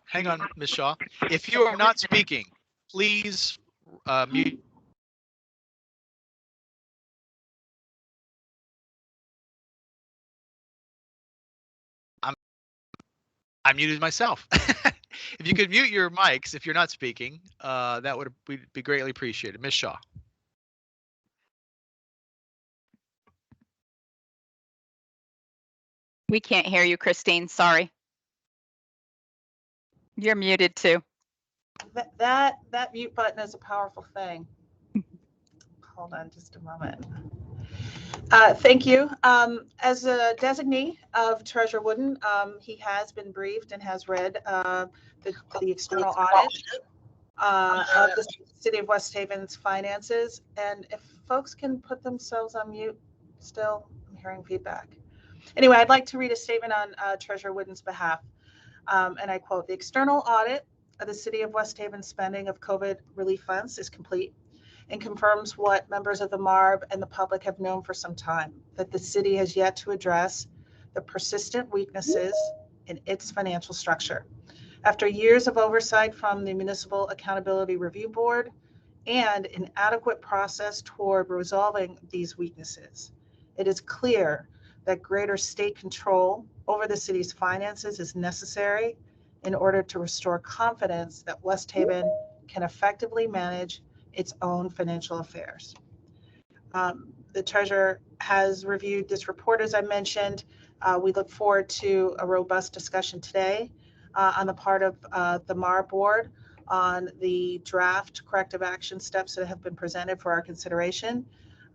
Hang on, Ms. Shaw. If you are not speaking, please mute. I muted myself. If you could mute your mics if you're not speaking, that would be greatly appreciated. Ms. Shaw. We can't hear you, Christine. Sorry. You're muted too. That mute button is a powerful thing. Hold on just a moment. Thank you. As a designee of Treasurer Wooden, he has been briefed and has read the external audit of the City of West Haven's finances. And if folks can put themselves on mute, still I'm hearing feedback. Anyway, I'd like to read a statement on Treasurer Wooden's behalf. And I quote, "The external audit of the City of West Haven's spending of COVID relief funds is complete and confirms what members of the MARB and the public have known for some time, that the city has yet to address the persistent weaknesses in its financial structure. After years of oversight from the Municipal Accountability Review Board and an adequate process toward resolving these weaknesses, it is clear that greater state control over the city's finances is necessary in order to restore confidence that West Haven can effectively manage its own financial affairs." The treasurer has reviewed this report, as I mentioned. We look forward to a robust discussion today on the part of the MARB board on the draft corrective action steps that have been presented for our consideration.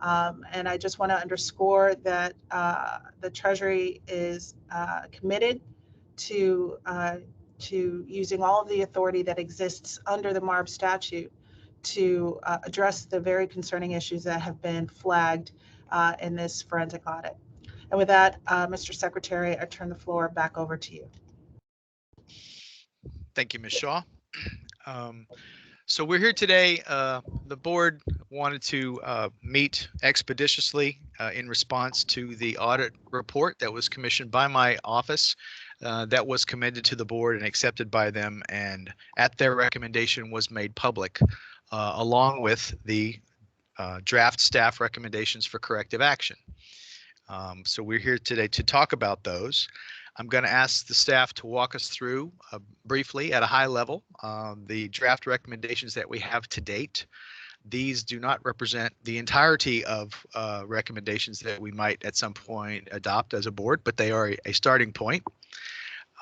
And I just want to underscore that the Treasury is committed to using all of the authority that exists under the MARB statute to address the very concerning issues that have been flagged in this forensic audit. And with that, Mr. Secretary, I turn the floor back over to you. Thank you, Ms. Shaw. So we're here today. The board wanted to meet expeditiously in response to the audit report that was commissioned by my office, that was commended to the board and accepted by them, and at their recommendation was made public, along with the draft staff recommendations for corrective action. So we're here today to talk about those. I'm going to ask the staff to walk us through briefly at a high level the draft recommendations that we have to date. These do not represent the entirety of recommendations that we might at some point adopt as a board, but they are a starting point.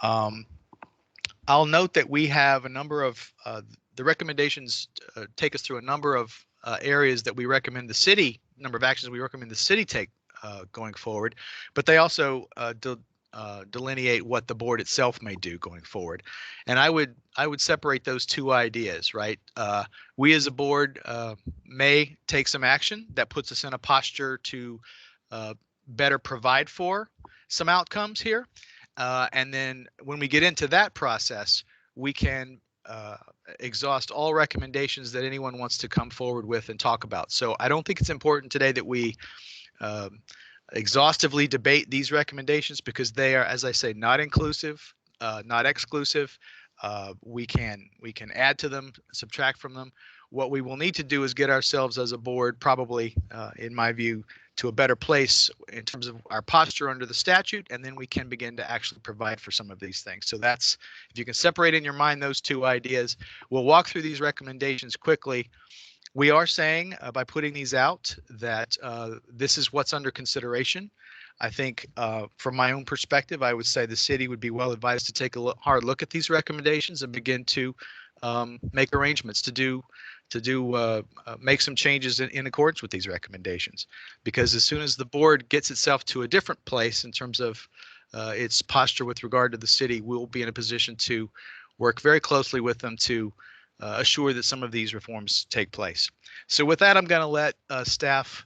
I'll note that we have a number of the recommendations take us through a number of areas that we recommend the city, number of actions we recommend the city take going forward, but they also delineate what the board itself may do going forward. And I would separate those two ideas, right? We as a board may take some action that puts us in a posture to better provide for some outcomes here. And then when we get into that process, we can exhaust all recommendations that anyone wants to come forward with and talk about. So I don't think it's important today that we exhaustively debate these recommendations, because they are, as I say, not inclusive, not exclusive. We can add to them, subtract from them. What we will need to do is get ourselves as a board, probably, in my view, to a better place in terms of our posture under the statute, and then we can begin to actually provide for some of these things. So that's, if you can separate in your mind those two ideas. We'll walk through these recommendations quickly. We are saying by putting these out that this is what's under consideration. I think from my own perspective, I would say the city would be well advised to take a hard look at these recommendations and begin to make arrangements to make some changes in accordance with these recommendations. Because as soon as the board gets itself to a different place in terms of its posture with regard to the city, we'll be in a position to work very closely with them to assure that some of these reforms take place. So with that, I'm going to let staff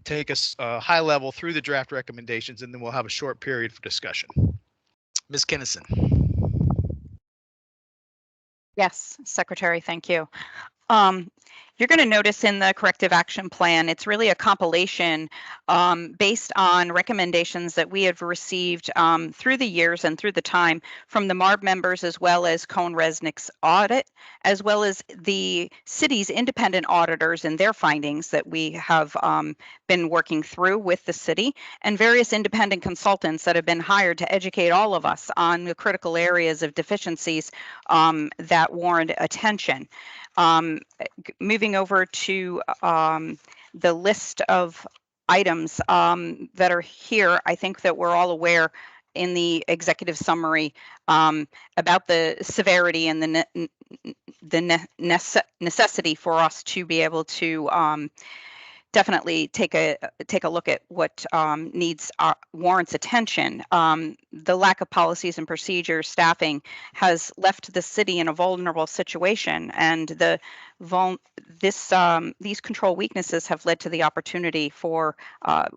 take us high level through the draft recommendations, and then we'll have a short period for discussion. Ms. Kinnison. Yes, Secretary, thank you. You're going to notice in the corrective action plan, it's really a compilation based on recommendations that we have received through the years and through the time from the MARB members, as well as Cohn-Resnick's audit, as well as the city's independent auditors and their findings that we have been working through with the city, and various independent consultants that have been hired to educate all of us on the critical areas of deficiencies that warrant attention. Moving over to the list of items that are here, I think that we're all aware in the executive summary about the severity and the necessity for us to be able to definitely take a look at what warrants attention. The lack of policies and procedures, staffing has left the city in a vulnerable situation, and these control weaknesses have led to the opportunity for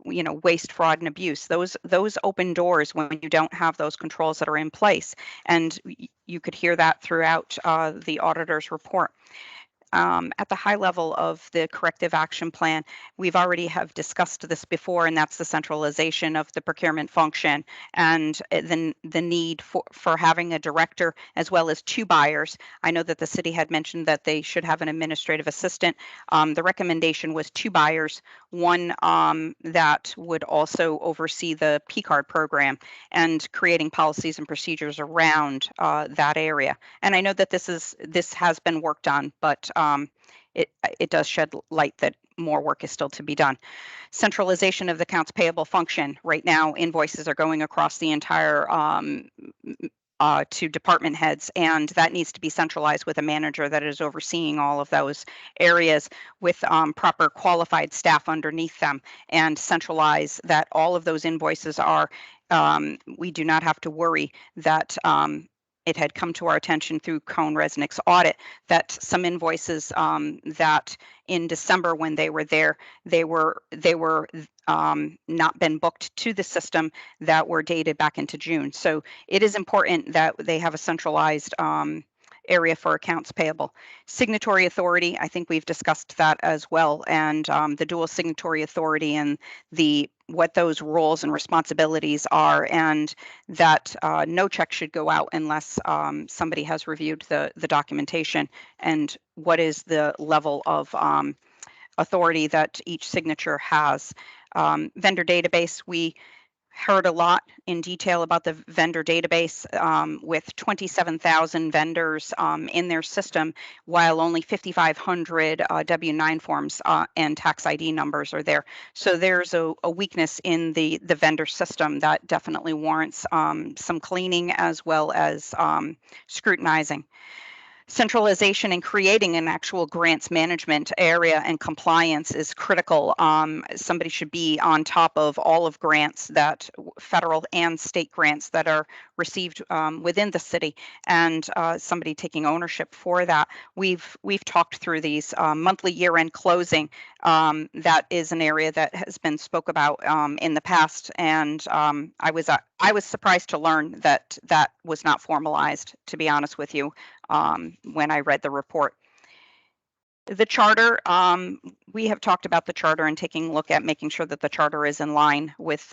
waste, fraud, and abuse. Those open doors when you don't have those controls that are in place, and you could hear that throughout the auditor's report. At the high level of the corrective action plan, we've already have discussed this before, and that's the centralization of the procurement function and the need for having a director as well as 2 buyers. I know that the city had mentioned that they should have an administrative assistant. The recommendation was 2 buyers, one that would also oversee the P-card program and creating policies and procedures around that area. And I know that this has been worked on, but it does shed light that more work is still to be done. Centralization of the accounts payable function. Right now, invoices are going across the entire to department heads, and that needs to be centralized with a manager that is overseeing all of those areas with proper qualified staff underneath them, and centralize that all of those invoices are, we do not have to worry that it had come to our attention through Cohn-Resnick's audit that some invoices that in December when they were there, they were not been booked to the system that were dated back into June. So it is important that they have a centralized area for accounts payable. Signatory authority, I think we've discussed that as well, and the dual signatory authority and what those roles and responsibilities are, and that no check should go out unless somebody has reviewed the documentation, and what is the level of authority that each signature has. Vendor database, we heard a lot in detail about the vendor database with 27,000 vendors in their system, while only 5,500 W-9 forms and tax ID numbers are there. So there's a weakness in the vendor system that definitely warrants some cleaning as well as scrutinizing. Centralization and creating an actual grants management area and compliance is critical. Somebody should be on top of all of grants, that federal and state grants that are received within the city, and somebody taking ownership for that. We've talked through these monthly year-end closing. That is an area that has been spoke about in the past, and I was surprised to learn that that was not formalized, to be honest with you, when I read the report. The charter, we have talked about the charter and taking a look at making sure that the charter is in line with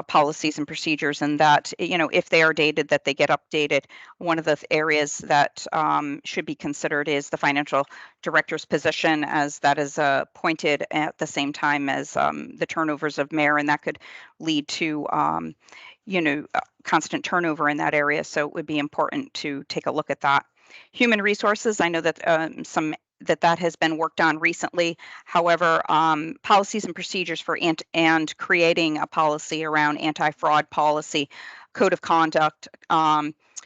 policies and procedures, and that, if they are dated, that they get updated. One of the areas that should be considered is the financial director's position, as that is appointed at the same time as the turnovers of mayor, and that could lead to constant turnover in that area. So it would be important to take a look at that. Human resources, I know that that has been worked on recently. However, policies and procedures for and creating a policy around anti-fraud policy, code of conduct,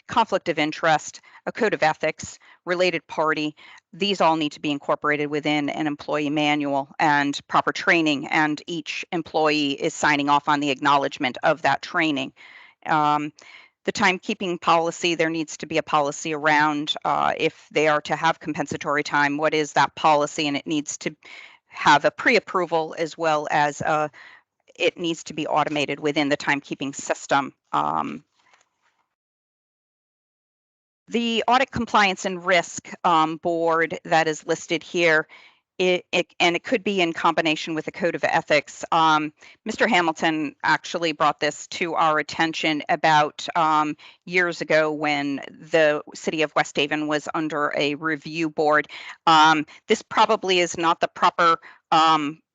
conflict of interest, a code of ethics, related party, these all need to be incorporated within an employee manual and proper training, and each employee is signing off on the acknowledgement of that training. The timekeeping policy, there needs to be a policy around if they are to have compensatory time, what is that policy? And it needs to have a pre-approval, as well as it needs to be automated within the timekeeping system. The Audit Compliance and Risk Board that is listed here, and it could be in combination with the Code of Ethics. Mr. Hamilton actually brought this to our attention about years ago when the city of West Haven was under a review board. This probably is not the proper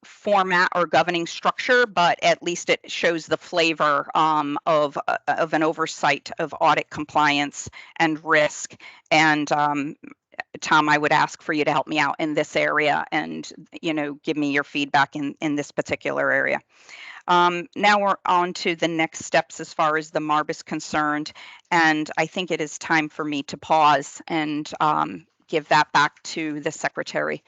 format or governing structure, but at least it shows the flavor of an oversight of audit compliance and risk. And Tom, I would ask for you to help me out in this area and, give me your feedback in this particular area. Now we're on to the next steps as far as the MARB is concerned. And I think it is time for me to pause and give that back to the secretary.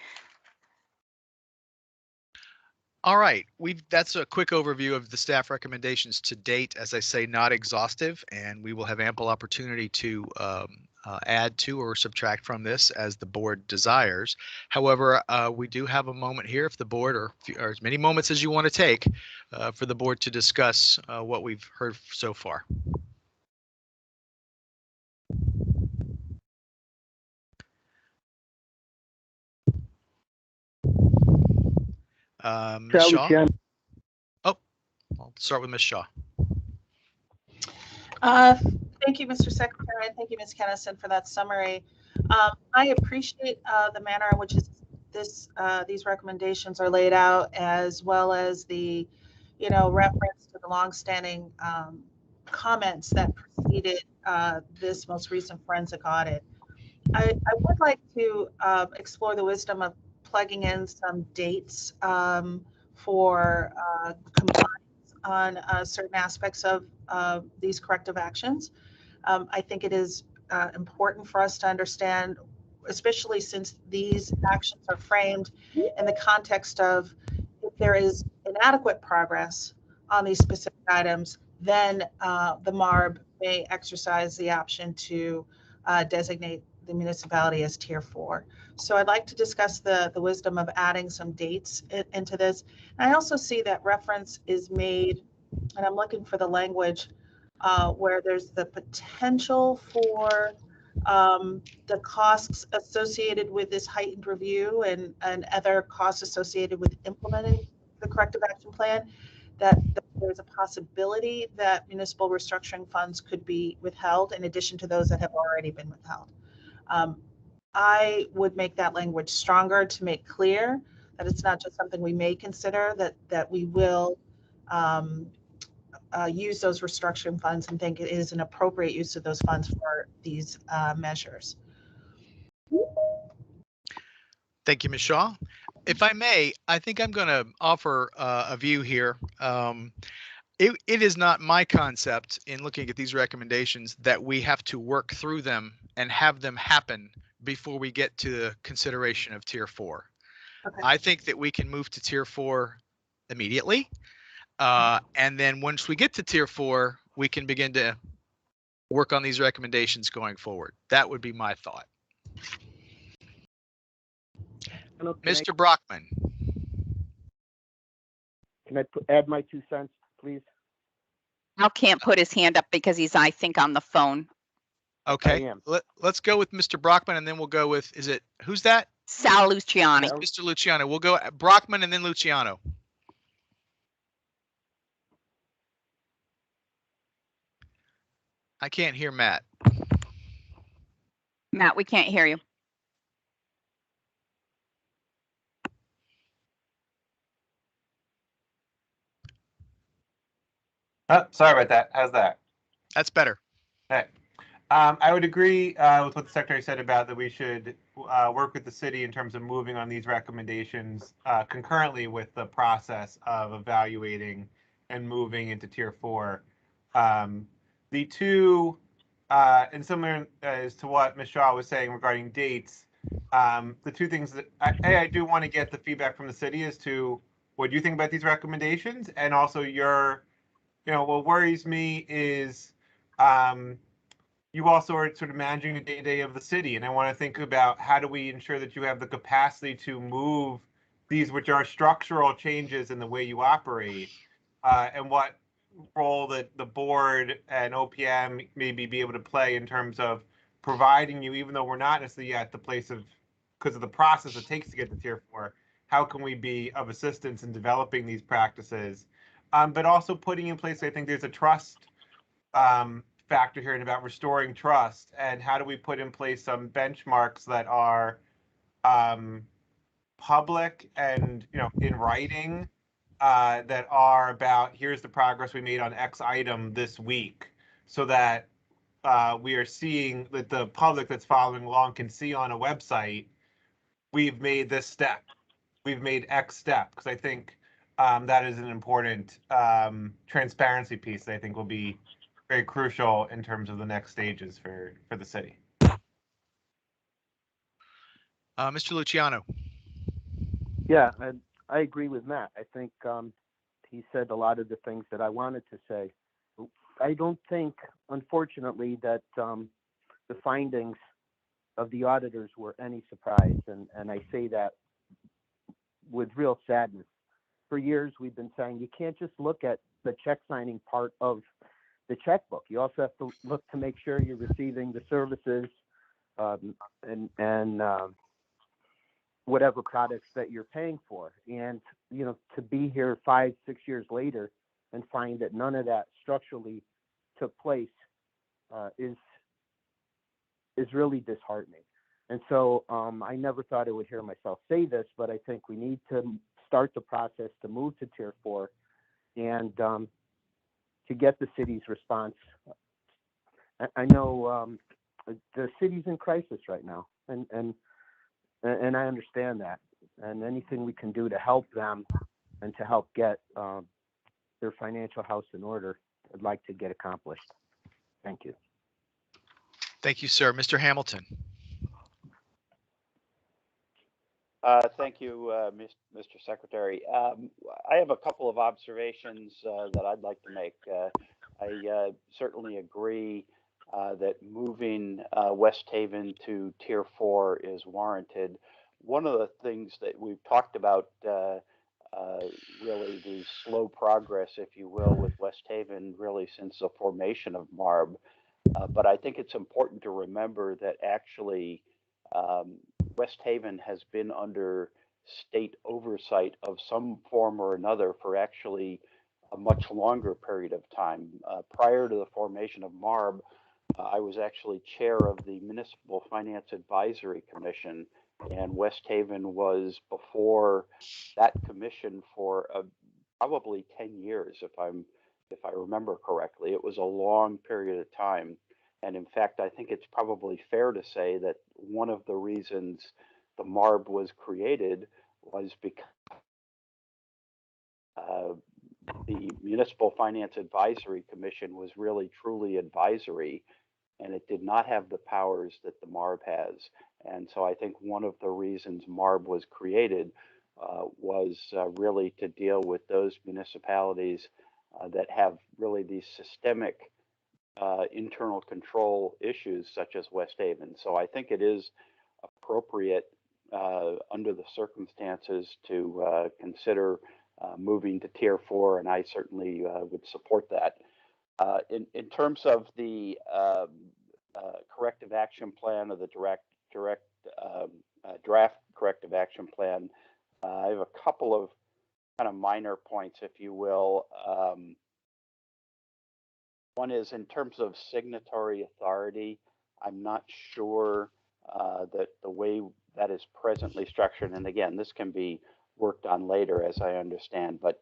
All right, that's a quick overview of the staff recommendations to date. As I say, not exhaustive, and we will have ample opportunity to add to or subtract from this as the board desires. However, we do have a moment here, if the board, or as many moments as you want to take, for the board to discuss what we've heard so far. Ms. Shaw? Oh, I'll start with Ms. Shaw. Thank you, Mr. Secretary, and thank you, Ms. Kennison, for that summary. I appreciate the manner in which these recommendations are laid out, as well as the, reference to the longstanding comments that preceded this most recent forensic audit. I would like to explore the wisdom of plugging in some dates for compliance on certain aspects of these corrective actions. I think it is important for us to understand, especially since these actions are framed in the context of if there is inadequate progress on these specific items, then the MARB may exercise the option to designate the municipality as Tier 4. So I'd like to discuss the wisdom of adding some dates into this. And I also see that reference is made, and I'm looking for the language where there's the potential for the costs associated with this heightened review and other costs associated with implementing the corrective action plan, that there's a possibility that municipal restructuring funds could be withheld in addition to those that have already been withheld. I would make that language stronger to make clear that it's not just something we may consider, that we will use those restructuring funds and think it is an appropriate use of those funds for these measures. Thank you, Ms. Shaw. If I may, I think I'm going to offer a view here. It is not my concept in looking at these recommendations that we have to work through them and have them happen before we get to the consideration of Tier 4. Okay. I think that we can move to Tier 4 immediately. And then once we get to Tier 4, we can begin to work on these recommendations going forward. That would be my thought. Mr. Brockman. Can I add my 2 cents, please? Al can't put his hand up because he's, I think, on the phone. Okay, let's go with Mr. Brockman, and then we'll go with, who's that? Sal Luciani. Mr. Luciano. We'll go Brockman and then Luciano. I can't hear Matt. Matt, we can't hear you. Oh, sorry about that. How's that? That's better. Okay. I would agree with what the Secretary said about that we should work with the city in terms of moving on these recommendations concurrently with the process of evaluating and moving into Tier 4. The two, and similar as to what Ms. Shaw was saying regarding dates, the two things that I do want to get the feedback from the city as to what you think about these recommendations, and also your, what worries me is you also are sort of managing the day-to-day of the city, and I want to think about how do we ensure that you have the capacity to move these, which are structural changes in the way you operate, and what role that the board and OPM maybe be able to play in terms of providing you, even though we're not necessarily at the place of, because of the process it takes to get to tier 4, how can we be of assistance in developing these practices? But also putting in place, I think there's a trust factor here and about restoring trust, and how do we put in place some benchmarks that are public and, you know, in writing, that are about, here's the progress we made on X item this week, so that we are seeing, that the public that's following along can see on a website, we've made this step, we've made X step, because I think that is an important transparency piece that I think will be very crucial in terms of the next stages for the city. Mr. Luciano. Yeah, I agree with Matt. I think he said a lot of the things that I wanted to say. I don't think, unfortunately, that the findings of the auditors were any surprise, and I say that with real sadness. For years, we've been saying you can't just look at the check signing part of the checkbook. You also have to look to make sure you're receiving the services and whatever products that you're paying for. And, you know, to be here 5-6 years later and find that none of that structurally took place is really disheartening. And so I never thought I would hear myself say this, but I think we need to start the process to move to tier 4 and to get the city's response. I know the city's in crisis right now, and I understand that. And anything we can do to help them and to help get their financial house in order, I'd like to get accomplished. Thank you. Thank you, sir. Mr. Hamilton. Thank you, Mr. Secretary. I have a couple of observations that I'd like to make. I certainly agree that moving West Haven to Tier 4 is warranted. One of the things that we've talked about, really the slow progress, if you will, with West Haven really since the formation of MARB. But I think it's important to remember that actually West Haven has been under state oversight of some form or another for actually a much longer period of time. Prior to the formation of MARB, I was actually chair of the Municipal Finance Advisory Commission, and West Haven was before that commission for probably 10 years, if I remember correctly. It was a long period of time. And in fact, I think it's probably fair to say that one of the reasons the MARB was created was because the Municipal Finance Advisory Commission was really truly advisory, and it did not have the powers that the MARB has. And so I think one of the reasons MARB was created was really to deal with those municipalities that have really these systemic internal control issues such as West Haven. So I think it is appropriate under the circumstances to consider moving to Tier 4, and I certainly would support that. In terms of the corrective action plan or the draft corrective action plan, I have a couple of kind of minor points, if you will. One is in terms of signatory authority. I'm not sure that the way that is presently structured, and again, this can be worked on later as I understand, but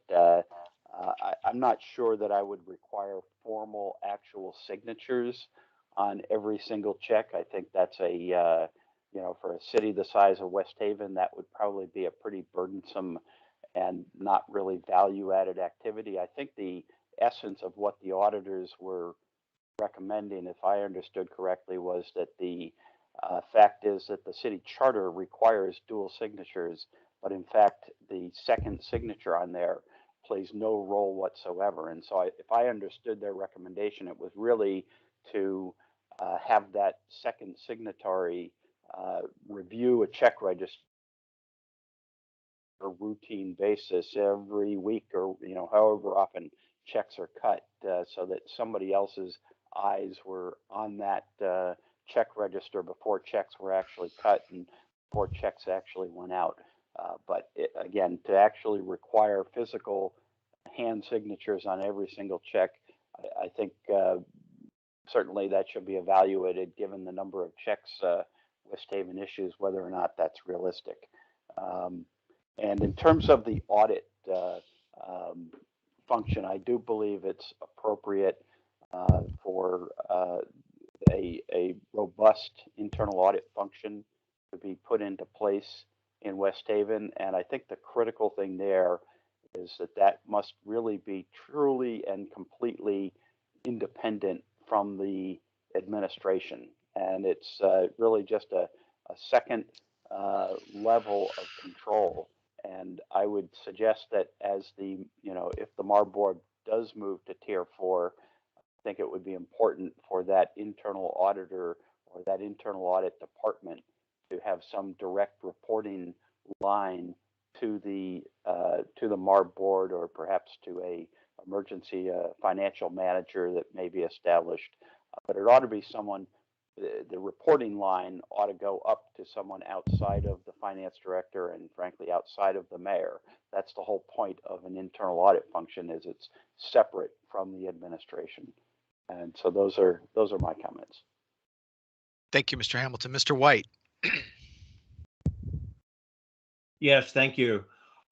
I'm not sure that I would require formal actual signatures on every single check. I think that's a, for a city the size of West Haven, that would probably be a pretty burdensome and not really value-added activity. I think the essence of what the auditors were recommending, if I understood correctly, was that the fact is that the city charter requires dual signatures, but in fact, the second signature on there plays no role whatsoever. And so if I understood their recommendation, it was really to have that second signatory review a check register on a routine basis every week, or however often checks are cut, so that somebody else's eyes were on that check register before checks were actually cut and before checks actually went out. But again, to actually require physical hand signatures on every single check, I think certainly that should be evaluated given the number of checks West Haven issues, whether or not that's realistic. And in terms of the audit function, I do believe it's appropriate for a robust internal audit function to be put into place in West Haven. And I think the critical thing there is that must really be truly and completely independent from the administration. And it's really just a second level of control. And I would suggest that as the, if the MARB board does move to tier 4, I think it would be important for that internal auditor or that internal audit department to have some direct reporting line to the MARB board, or perhaps to a emergency financial manager that may be established. But it ought to be someone, the reporting line ought to go up to someone outside of the finance director and frankly outside of the mayor. That's the whole point of an internal audit function, is it's separate from the administration. And so those are my comments. Thank you, Mr. Hamilton. Mr. White. Yes, thank you.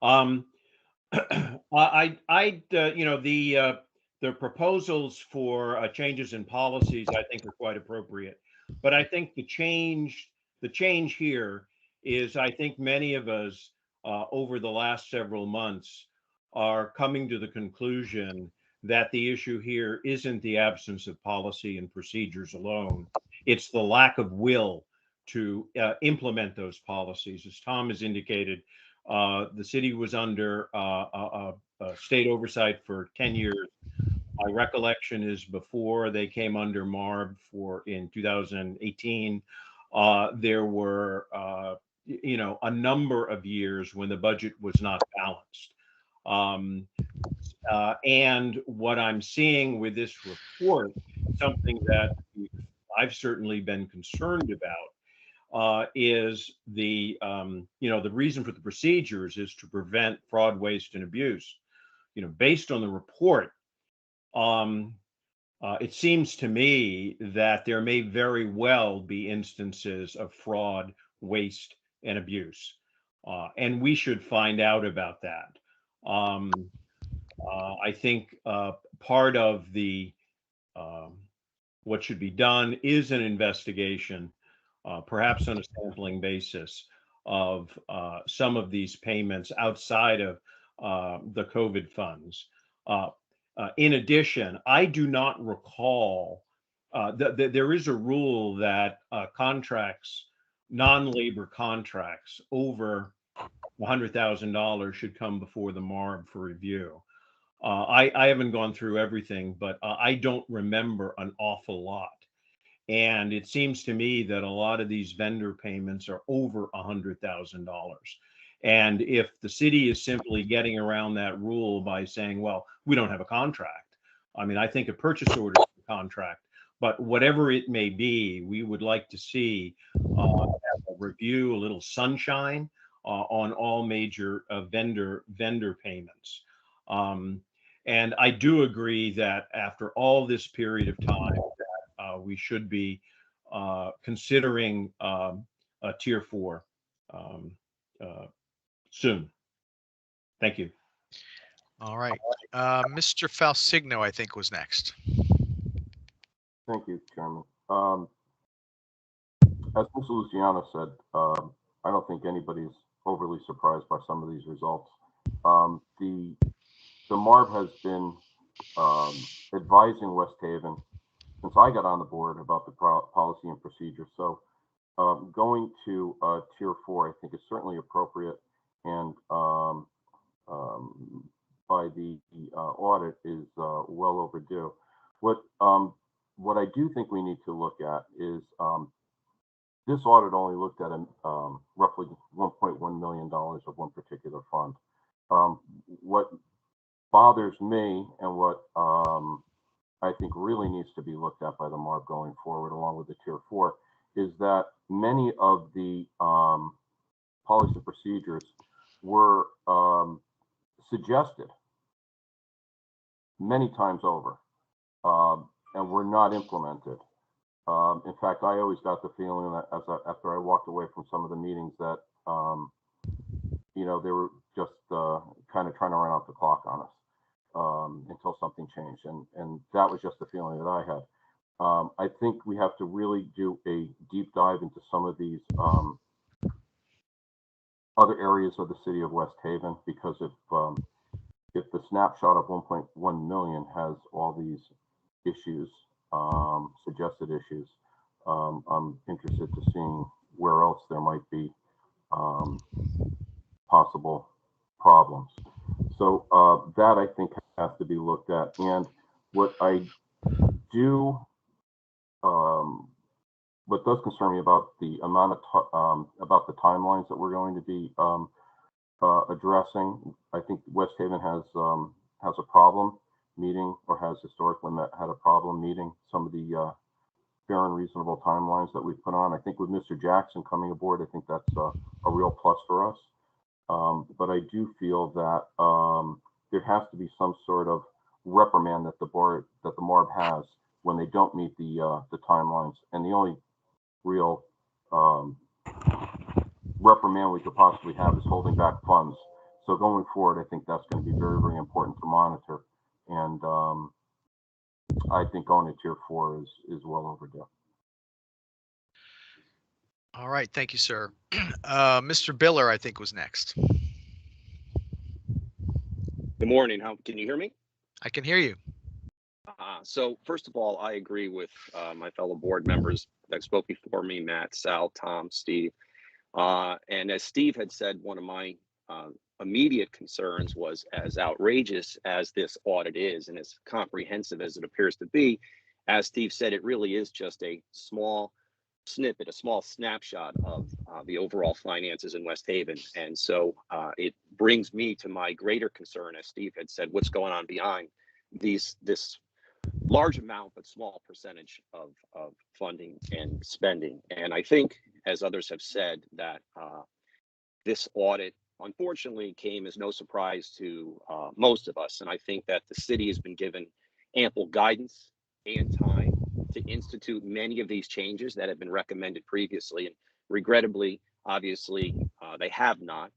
The proposals for changes in policies, I think, are quite appropriate. But I think the change here is, I think many of us over the last several months are coming to the conclusion that the issue here isn't the absence of policy and procedures alone. It's the lack of will to implement those policies. As Tom has indicated, the city was under state oversight for 10 years. My recollection is before they came under MARB in 2018, there were a number of years when the budget was not balanced. And what I'm seeing with this report, something that I've certainly been concerned about, is the reason for the procedures is to prevent fraud, waste, and abuse. Based on the report, it seems to me that there may very well be instances of fraud, waste, and abuse, and we should find out about that. I think part of the what should be done is an investigation, perhaps on a sampling basis, of some of these payments outside of the COVID funds. In addition, I do not recall there is a rule that contracts, non-labor contracts over $100,000 should come before the MARB for review. I haven't gone through everything, but I don't remember an awful lot. And it seems to me that a lot of these vendor payments are over $100,000. And if the city is simply getting around that rule by saying, well, we don't have a contract. I mean, I think a purchase order is a contract, but whatever it may be, we would like to see a review, a little sunshine on all major vendor payments. And I do agree that after all this period of time, that we should be considering a tier 4 soon. Thank you. All right. Mr. Falsigno, I think, was next. Thank you, Chairman. As Mr. Luciano said, I don't think anybody's overly surprised by some of these results. The MARB has been advising West Haven since I got on the board about the policy and procedure. So going to tier 4, I think, is certainly appropriate, and by the audit is well overdue. What I do think we need to look at is this audit only looked at roughly $1.1 million of one particular fund. What bothers me and what I think really needs to be looked at by the MARB going forward, along with the Tier 4, is that many of the policy procedures were suggested many times over, and were not implemented. In fact, I always got the feeling that after I walked away from some of the meetings that, you know, they were just kind of trying to run out the clock on us until something changed. And that was just the feeling that I had. I think we have to really do a deep dive into some of these other areas of the city of West Haven, because if the snapshot of 1.1 million has all these issues, suggested issues, I'm interested to seeing where else there might be possible problems. So that I think has to be looked at. And what I do, what does concern me about the amount of about the timelines that we're going to be addressing, I think West Haven has a problem meeting, or has historically had a problem meeting some of the fair and reasonable timelines that we've put on. I think with Mr. Jackson coming aboard, I think that's a real plus for us. But I do feel that there has to be some sort of reprimand that the MARB has when they don't meet the timelines. And the only real reprimand we could possibly have is holding back funds. So going forward, I think that's going to be very, very important to monitor. And I think going to Tier 4 is well overdue. All right, thank you, sir. Mr. Biller, I think, was next. Good morning. How can you hear me? I can hear you. So first of all, I agree with my fellow board members that spoke before me, Matt, Sal, Tom, Steve. And as Steve had said, one of my immediate concerns was, as outrageous as this audit is and as comprehensive as it appears to be, as Steve said, it really is just a small snippet, a small snapshot of the overall finances in West Haven. And so it brings me to my greater concern, as Steve had said, what's going on behind this large amount but small percentage of funding and spending. And I think, as others have said, that this audit unfortunately came as no surprise to most of us. And I think that the city has been given ample guidance and time to institute many of these changes that have been recommended previously. And regrettably, obviously, they have not.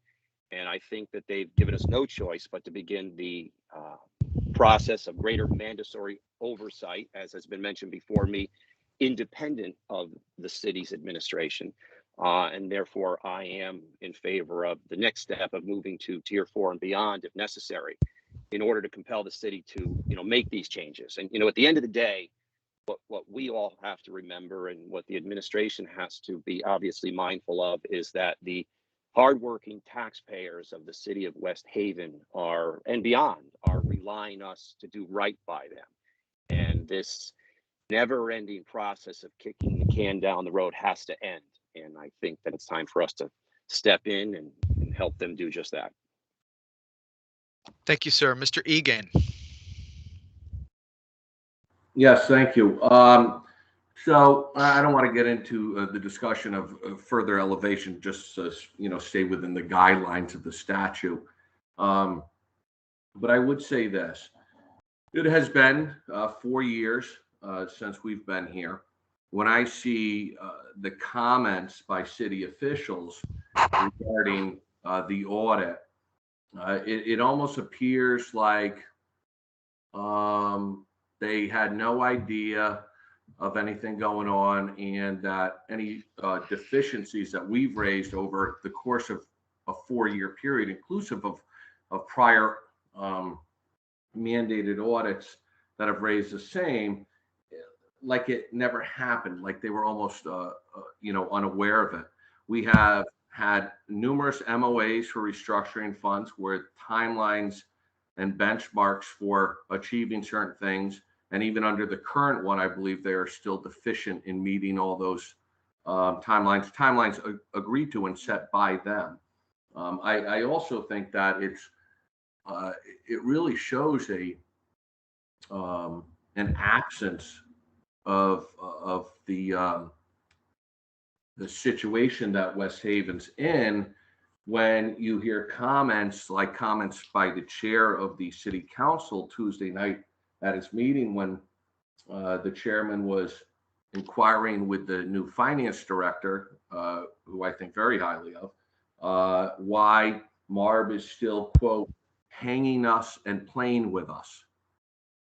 And I think that they've given us no choice but to begin the process of greater mandatory oversight, as has been mentioned before me, independent of the city's administration. And therefore, I am in favor of the next step of moving to Tier 4 and beyond, if necessary, in order to compel the city to, make these changes. And, at the end of the day, what we all have to remember, and what the administration has to be obviously mindful of, is that the hardworking taxpayers of the city of West Haven and beyond are relying on us to do right by them. And this never-ending process of kicking the can down the road has to end. And I think that it's time for us to step in and help them do just that. Thank you, sir. Mr. Egan. Yes, thank you. So I don't want to get into the discussion of further elevation, just stay within the guidelines of the statute. But I would say this: it has been 4 years since we've been here. When I see the comments by city officials regarding the audit, it almost appears like they had no idea of anything going on, and that any deficiencies that we've raised over the course of a 4-year period, inclusive of prior mandated audits that have raised the same, like it never happened, like they were almost unaware of it. We have had numerous MOAs for restructuring funds where timelines and benchmarks for achieving certain things, and even under the current one, I believe they are still deficient in meeting all those timelines agreed to and set by them. I also think that it really shows a an absence of the situation that West Haven's in when you hear comments like comments by the chair of the city council Tuesday night at his meeting when the chairman was inquiring with the new finance director, who I think very highly of, why MARB is still, quote, hanging us and playing with us.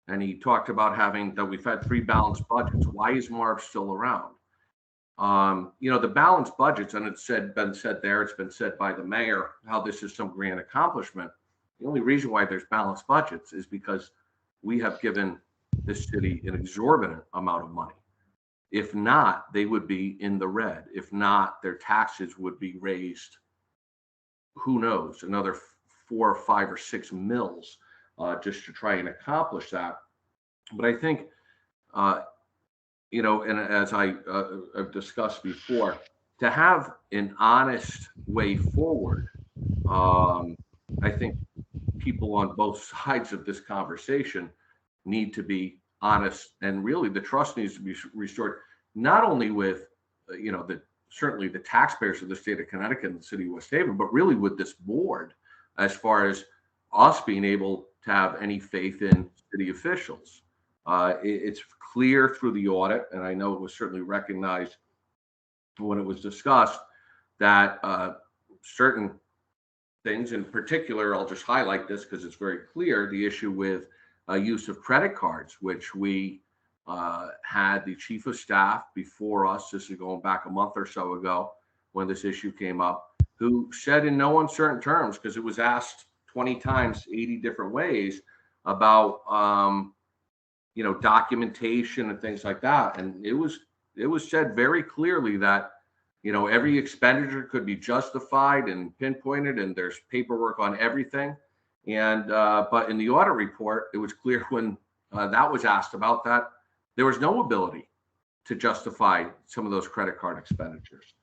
And he talked about that we've had 3 balanced budgets. Why is MARB still around? The balanced budgets, and it's been said by the mayor, how this is some grand accomplishment. The only reason why there's balanced budgets is because we have given this city an exorbitant amount of money. If not, they would be in the red. If not, their taxes would be raised, who knows, another 4 or 5 or 6 mills just to try and accomplish that. But I think, and as I've discussed before, to have an honest way forward, I think people on both sides of this conversation need to be honest, and really the trust needs to be restored, not only with, certainly the taxpayers of the state of Connecticut and the city of West Haven, but really with this board, as far as us being able to have any faith in city officials. It's clear through the audit, and I know it was certainly recognized when it was discussed, that certain things, in particular, I'll just highlight this because it's very clear, the issue with use of credit cards, which we had the chief of staff before us, this is going back a month or so ago when this issue came up, who said in no uncertain terms, because it was asked 20 times, 80 different ways about, documentation and things like that. And it was said very clearly that, every expenditure could be justified and pinpointed, and there's paperwork on everything. And but in the audit report, it was clear when that was asked about that there was no ability to justify some of those credit card expenditures.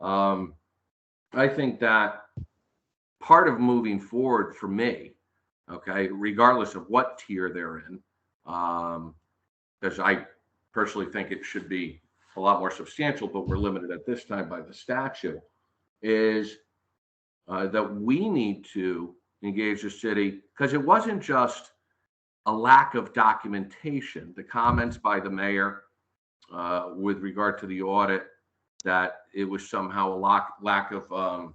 I think that part of moving forward for me, okay, regardless of what tier they're in, because I personally think it should be a lot more substantial, but we're limited at this time by the statute, is that we need to engage the city, because it wasn't just a lack of documentation. The comments by the mayor with regard to the audit, that it was somehow a lack of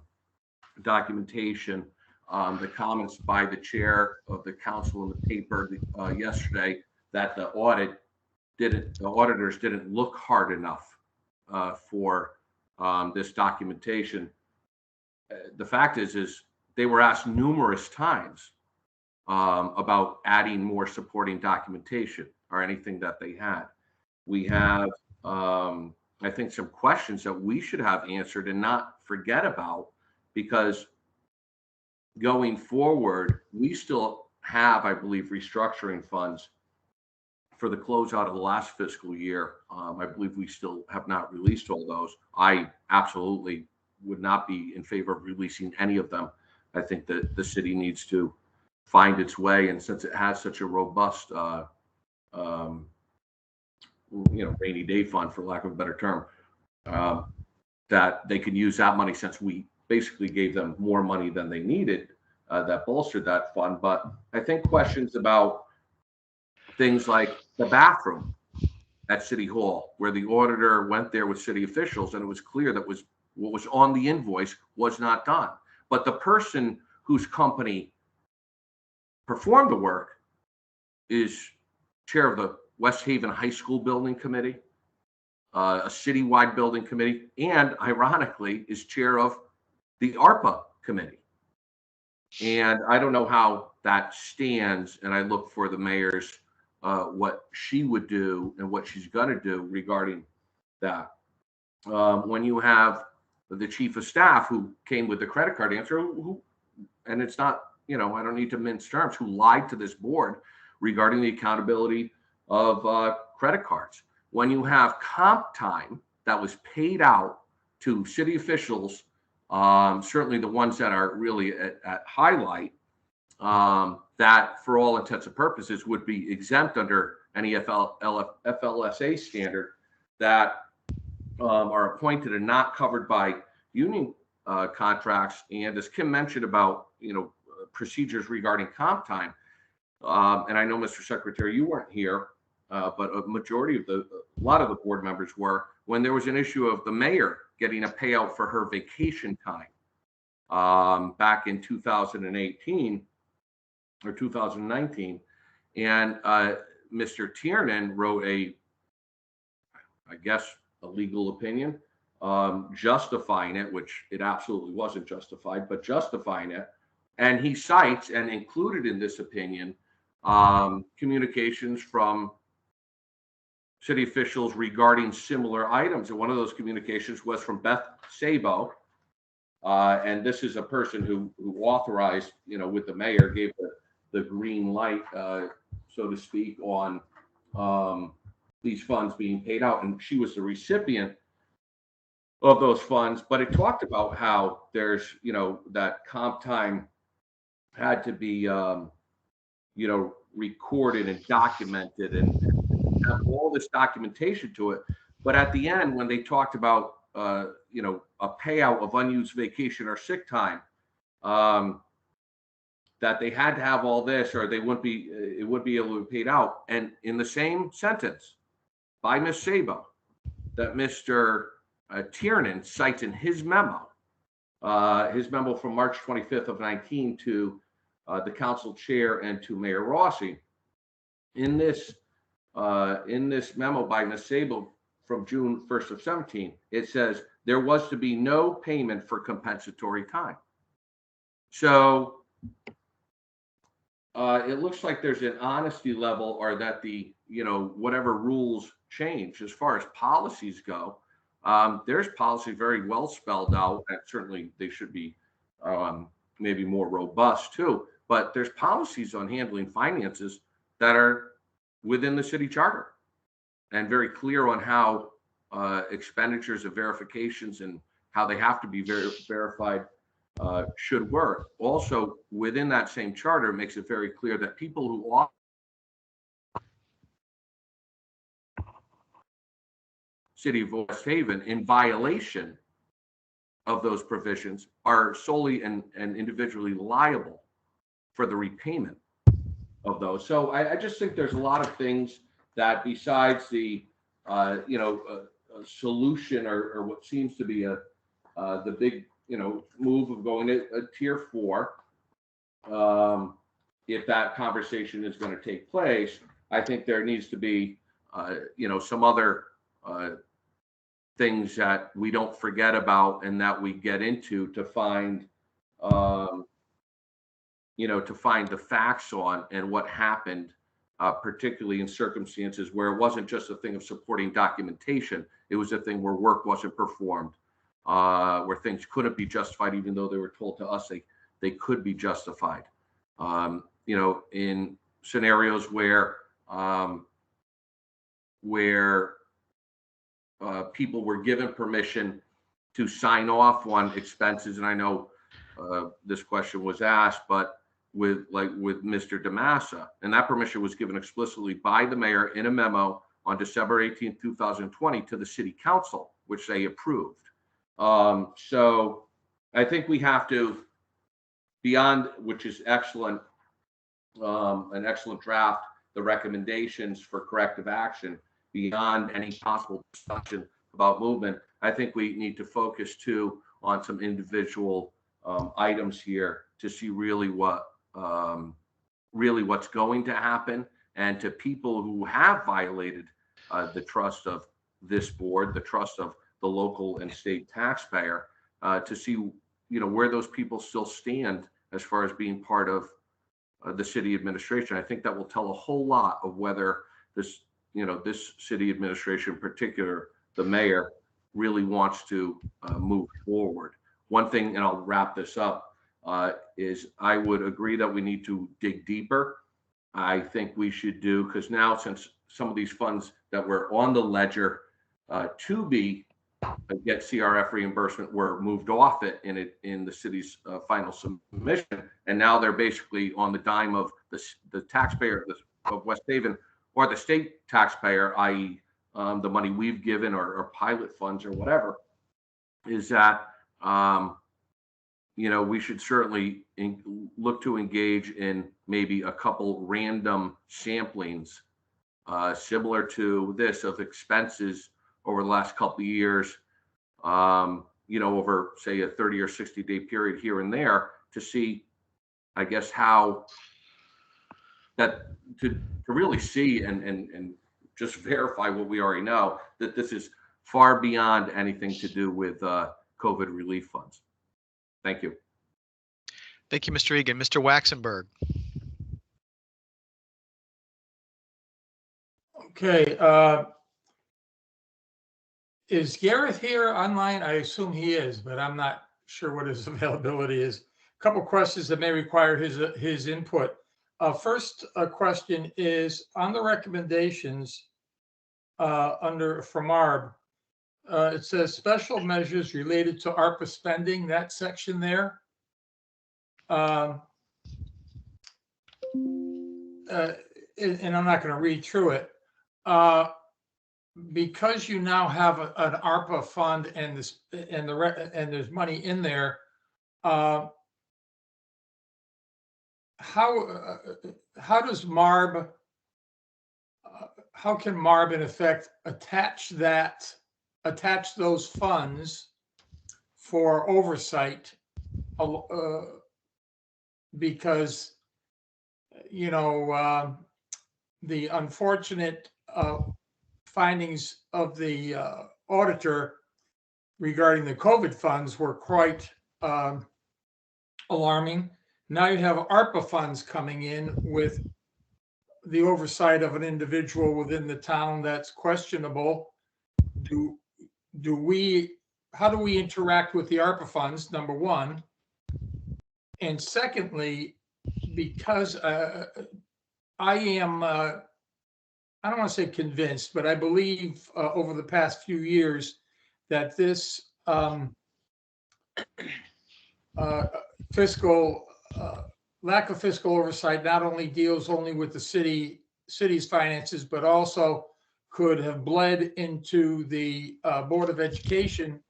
documentation. The comments by the chair of the council in the paper yesterday, that the auditors didn't look hard enough for this documentation. The fact is they were asked numerous times about adding more supporting documentation or anything that they had. We have, I think, some questions that we should have answered and not forget about, because going forward, we still have, I believe, restructuring funds for the closeout of the last fiscal year. I believe we still have not released all those. I absolutely would not be in favor of releasing any of them. I think that the city needs to find its way, and since it has such a robust, rainy day fund, for lack of a better term, that they can use that money, since we basically gave them more money than they needed, that bolstered that fund. But I think questions about things like the bathroom at City Hall, where the auditor went there with city officials, and it was clear that what was on the invoice was not done. But the person whose company performed the work is chair of the West Haven High School Building Committee, a citywide building committee, and ironically is chair of the ARPA committee. And I don't know how that stands, and I look for the mayor's what she would do and what she's going to do regarding that. When you have the chief of staff who came with the credit card answer, and it's not, I don't need to mince terms, who lied to this board regarding the accountability of credit cards. When you have comp time that was paid out to city officials, certainly the ones that are really at highlight, that for all intents and purposes would be exempt under any FLSA standard that are appointed and not covered by union contracts. And as Kim mentioned about, procedures regarding comp time, and I know, Mr. Secretary, you weren't here, but a lot of the board members were, when there was an issue of the mayor getting a payout for her vacation time back in 2018 or 2019. And Mr. Tiernan wrote a legal opinion justifying it, which it absolutely wasn't justified, but justifying it. And he cites and included in this opinion communications from city officials regarding similar items. And one of those communications was from Beth Sabo. And this is a person who authorized, with the mayor, gave the green light, so to speak, on these funds being paid out. And she was the recipient of those funds. But it talked about how there's, that comp time had to be, recorded and documented and have all this documentation to it. But at the end, when they talked about, a payout of unused vacation or sick time, that they had to have all this, or it wouldn't be able to be paid out. And in the same sentence by Ms. Sabo, that Mr. Tiernan cites in his memo from March 25th of 19 to the council chair and to Mayor Rossi. In this memo by Ms. Sabo from June 1st of 17, it says there was to be no payment for compensatory time. So it looks like there's an honesty level, or that the, whatever rules change as far as policies go. There's policy very well spelled out, and certainly they should be maybe more robust too. But there's policies on handling finances that are within the city charter and very clear on how expenditures of verifications and how they have to be verified should work. Also, within that same charter, makes it very clear that people who offer City of West Haven in violation of those provisions are solely and individually liable for the repayment of those. So I just think there's a lot of things that, besides the solution or what seems to be the big move of going to a tier 4, if that conversation is going to take place, I think there needs to be some other things that we don't forget about and that we get into to find to find the facts on and what happened, particularly in circumstances where it wasn't just a thing of supporting documentation. It was a thing where work wasn't performed, where things couldn't be justified, even though they were told to us they could be justified. In scenarios where people were given permission to sign off on expenses, and I know this question was asked, but with Mr. DeMassa, and that permission was given explicitly by the mayor in a memo on December 18, 2020 to the city council, which they approved. So I think we have to, beyond, which is excellent, an excellent draft, the recommendations for corrective action, beyond any possible discussion about movement, I think we need to focus too on some individual items here to see really what's going to happen, and to people who have violated the trust of this board, the trust of the local and state taxpayer, to see where those people still stand as far as being part of the city administration. I think that will tell a whole lot of whether this city administration, in particular the mayor, really wants to move forward. One thing, and I'll wrap this up, is I would agree that we need to dig deeper. I think we should do, because now, since some of these funds that were on the ledger to get CRF reimbursement were moved off it in the city's final submission, and now they're basically on the dime of the taxpayer of West Haven, or the state taxpayer, i.e. The money we've given or pilot funds or whatever, is that, we should certainly look to engage in maybe a couple random samplings, similar to this, of expenses over the last couple of years, over, say, a 30 or 60-day period here and there, to see, I guess, how that to really see and just verify what we already know, that this is far beyond anything to do with COVID relief funds. Thank you. Thank you, Mr. Egan. Mr. Waxenberg. Okay. Is Gareth here online? I assume he is, but I'm not sure what his availability is. A couple questions that may require his input. First question is on the recommendations from MARB. It says special measures related to ARPA spending, that section there. And I'm not going to read through it. Because you now have an ARPA fund and there's money in there, how does MARB, how can MARB in effect attach those funds for oversight? Because the unfortunate findings of the auditor regarding the COVID funds were quite alarming. Now you have ARPA funds coming in with the oversight of an individual within the town that's questionable. How do we interact with the ARPA funds, number one? And secondly, because I am, I don't want to say convinced, but I believe over the past few years that this lack of fiscal oversight not only deals only with the city's finances, but also could have bled into the Board of Education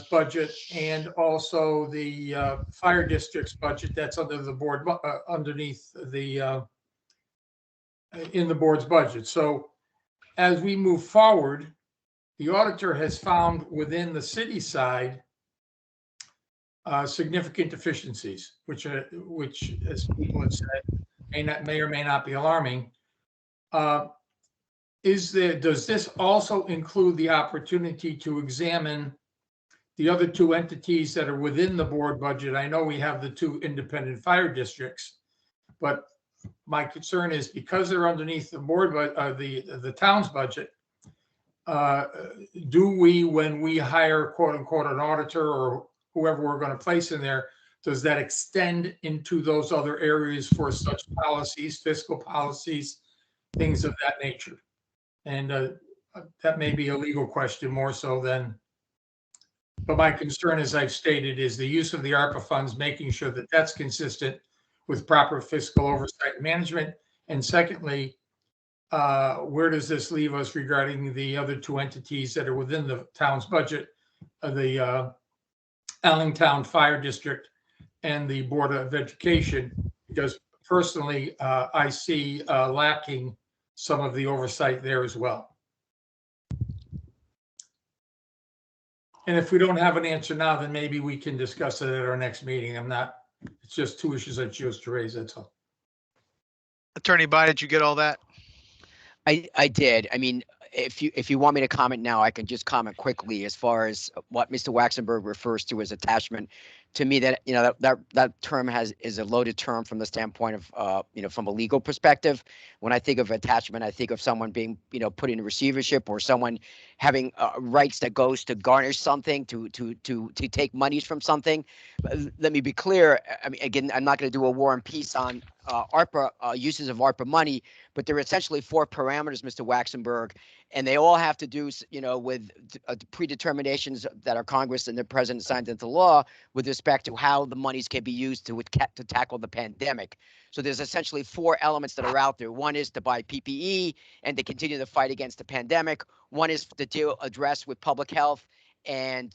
budget and also the fire district's budget that's under the board, underneath the in the board's budget. So as we move forward, the auditor has found within the city side significant deficiencies, which as people have said may or may not be alarming. Does this also include the opportunity to examine the other two entities that are within the board budget? I know we have the two independent fire districts, but my concern is because they're underneath the board, the town's budget, do we, when we hire quote unquote an auditor or whoever we're going to place in there, does that extend into those other areas for such policies, fiscal policies, things of that nature? And that may be a legal question more so than, but my concern, as I've stated, is the use of the ARPA funds, making sure that that's consistent with proper fiscal oversight and management. And secondly, where does this leave us regarding the other two entities that are within the town's budget, the Allentown Fire District and the Board of Education? Because personally, I see lacking some of the oversight there as well. And if we don't have an answer now, then maybe we can discuss it at our next meeting. It's just two issues I chose to raise, that's all. Attorney Biden, did you get all that? I did. I mean, if you want me to comment now, I can just comment quickly as far as what Mr. Waxenberg refers to as attachment. To me, that that term is a loaded term from the standpoint of from a legal perspective. When I think of attachment, I think of someone being put in receivership, or someone having rights that goes to garnish something, to take monies from something. Let me be clear. I mean, again, I'm not going to do a war and peace on ARPA uses of ARPA money, but there are essentially four parameters, Mr. Waxenberg, and they all have to do, with predeterminations that our Congress and the president signed into law with respect to how the monies can be used to tackle the pandemic. So there's essentially 4 elements that are out there. One is to buy PPE and to continue the fight against the pandemic. One is to address with public health and,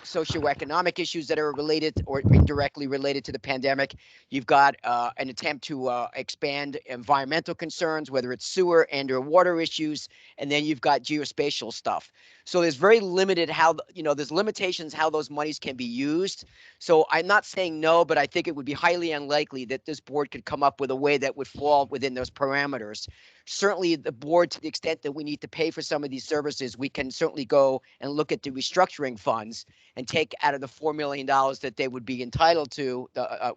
socioeconomic issues that are related or indirectly related to the pandemic. You've got an attempt to expand environmental concerns, whether it's sewer and or water issues, and then you've got geospatial stuff. So there's very limited there's limitations how those monies can be used. So I'm not saying no, but I think it would be highly unlikely that this board could come up with a way that would fall within those parameters. Certainly the board, to the extent that we need to pay for some of these services, we can certainly go and look at the restructuring funds and take out of the $4 million that they would be entitled to,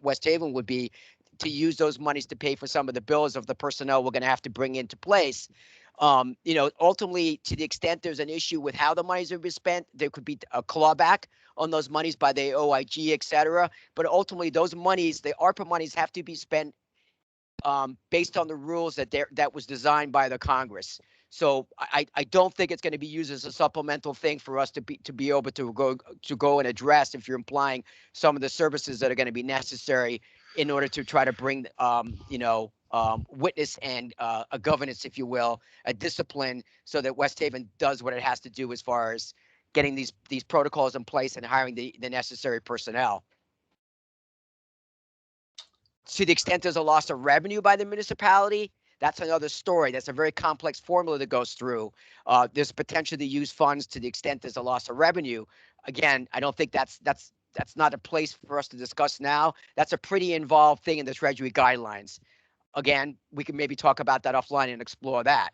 West Haven would be, to use those monies to pay for some of the bills of the personnel we're going to have to bring into place. Ultimately, to the extent there's an issue with how the monies are being spent, there could be a clawback on those monies by the OIG, et cetera. But ultimately, those monies, the ARPA monies, have to be spent based on the rules that was designed by the Congress. So I don't think it's going to be used as a supplemental thing for us to be able to go and address, if you're implying some of the services that are going to be necessary in order to try to bring witness and a governance, if you will, a discipline, so that West Haven does what it has to do as far as getting these protocols in place and hiring the necessary personnel. To the extent there's a loss of revenue by the municipality, that's another story. That's a very complex formula that goes through. There's potential to use funds to the extent there's a loss of revenue. Again, I don't think that's not a place for us to discuss now. That's a pretty involved thing in the Treasury guidelines. Again, we can maybe talk about that offline and explore that.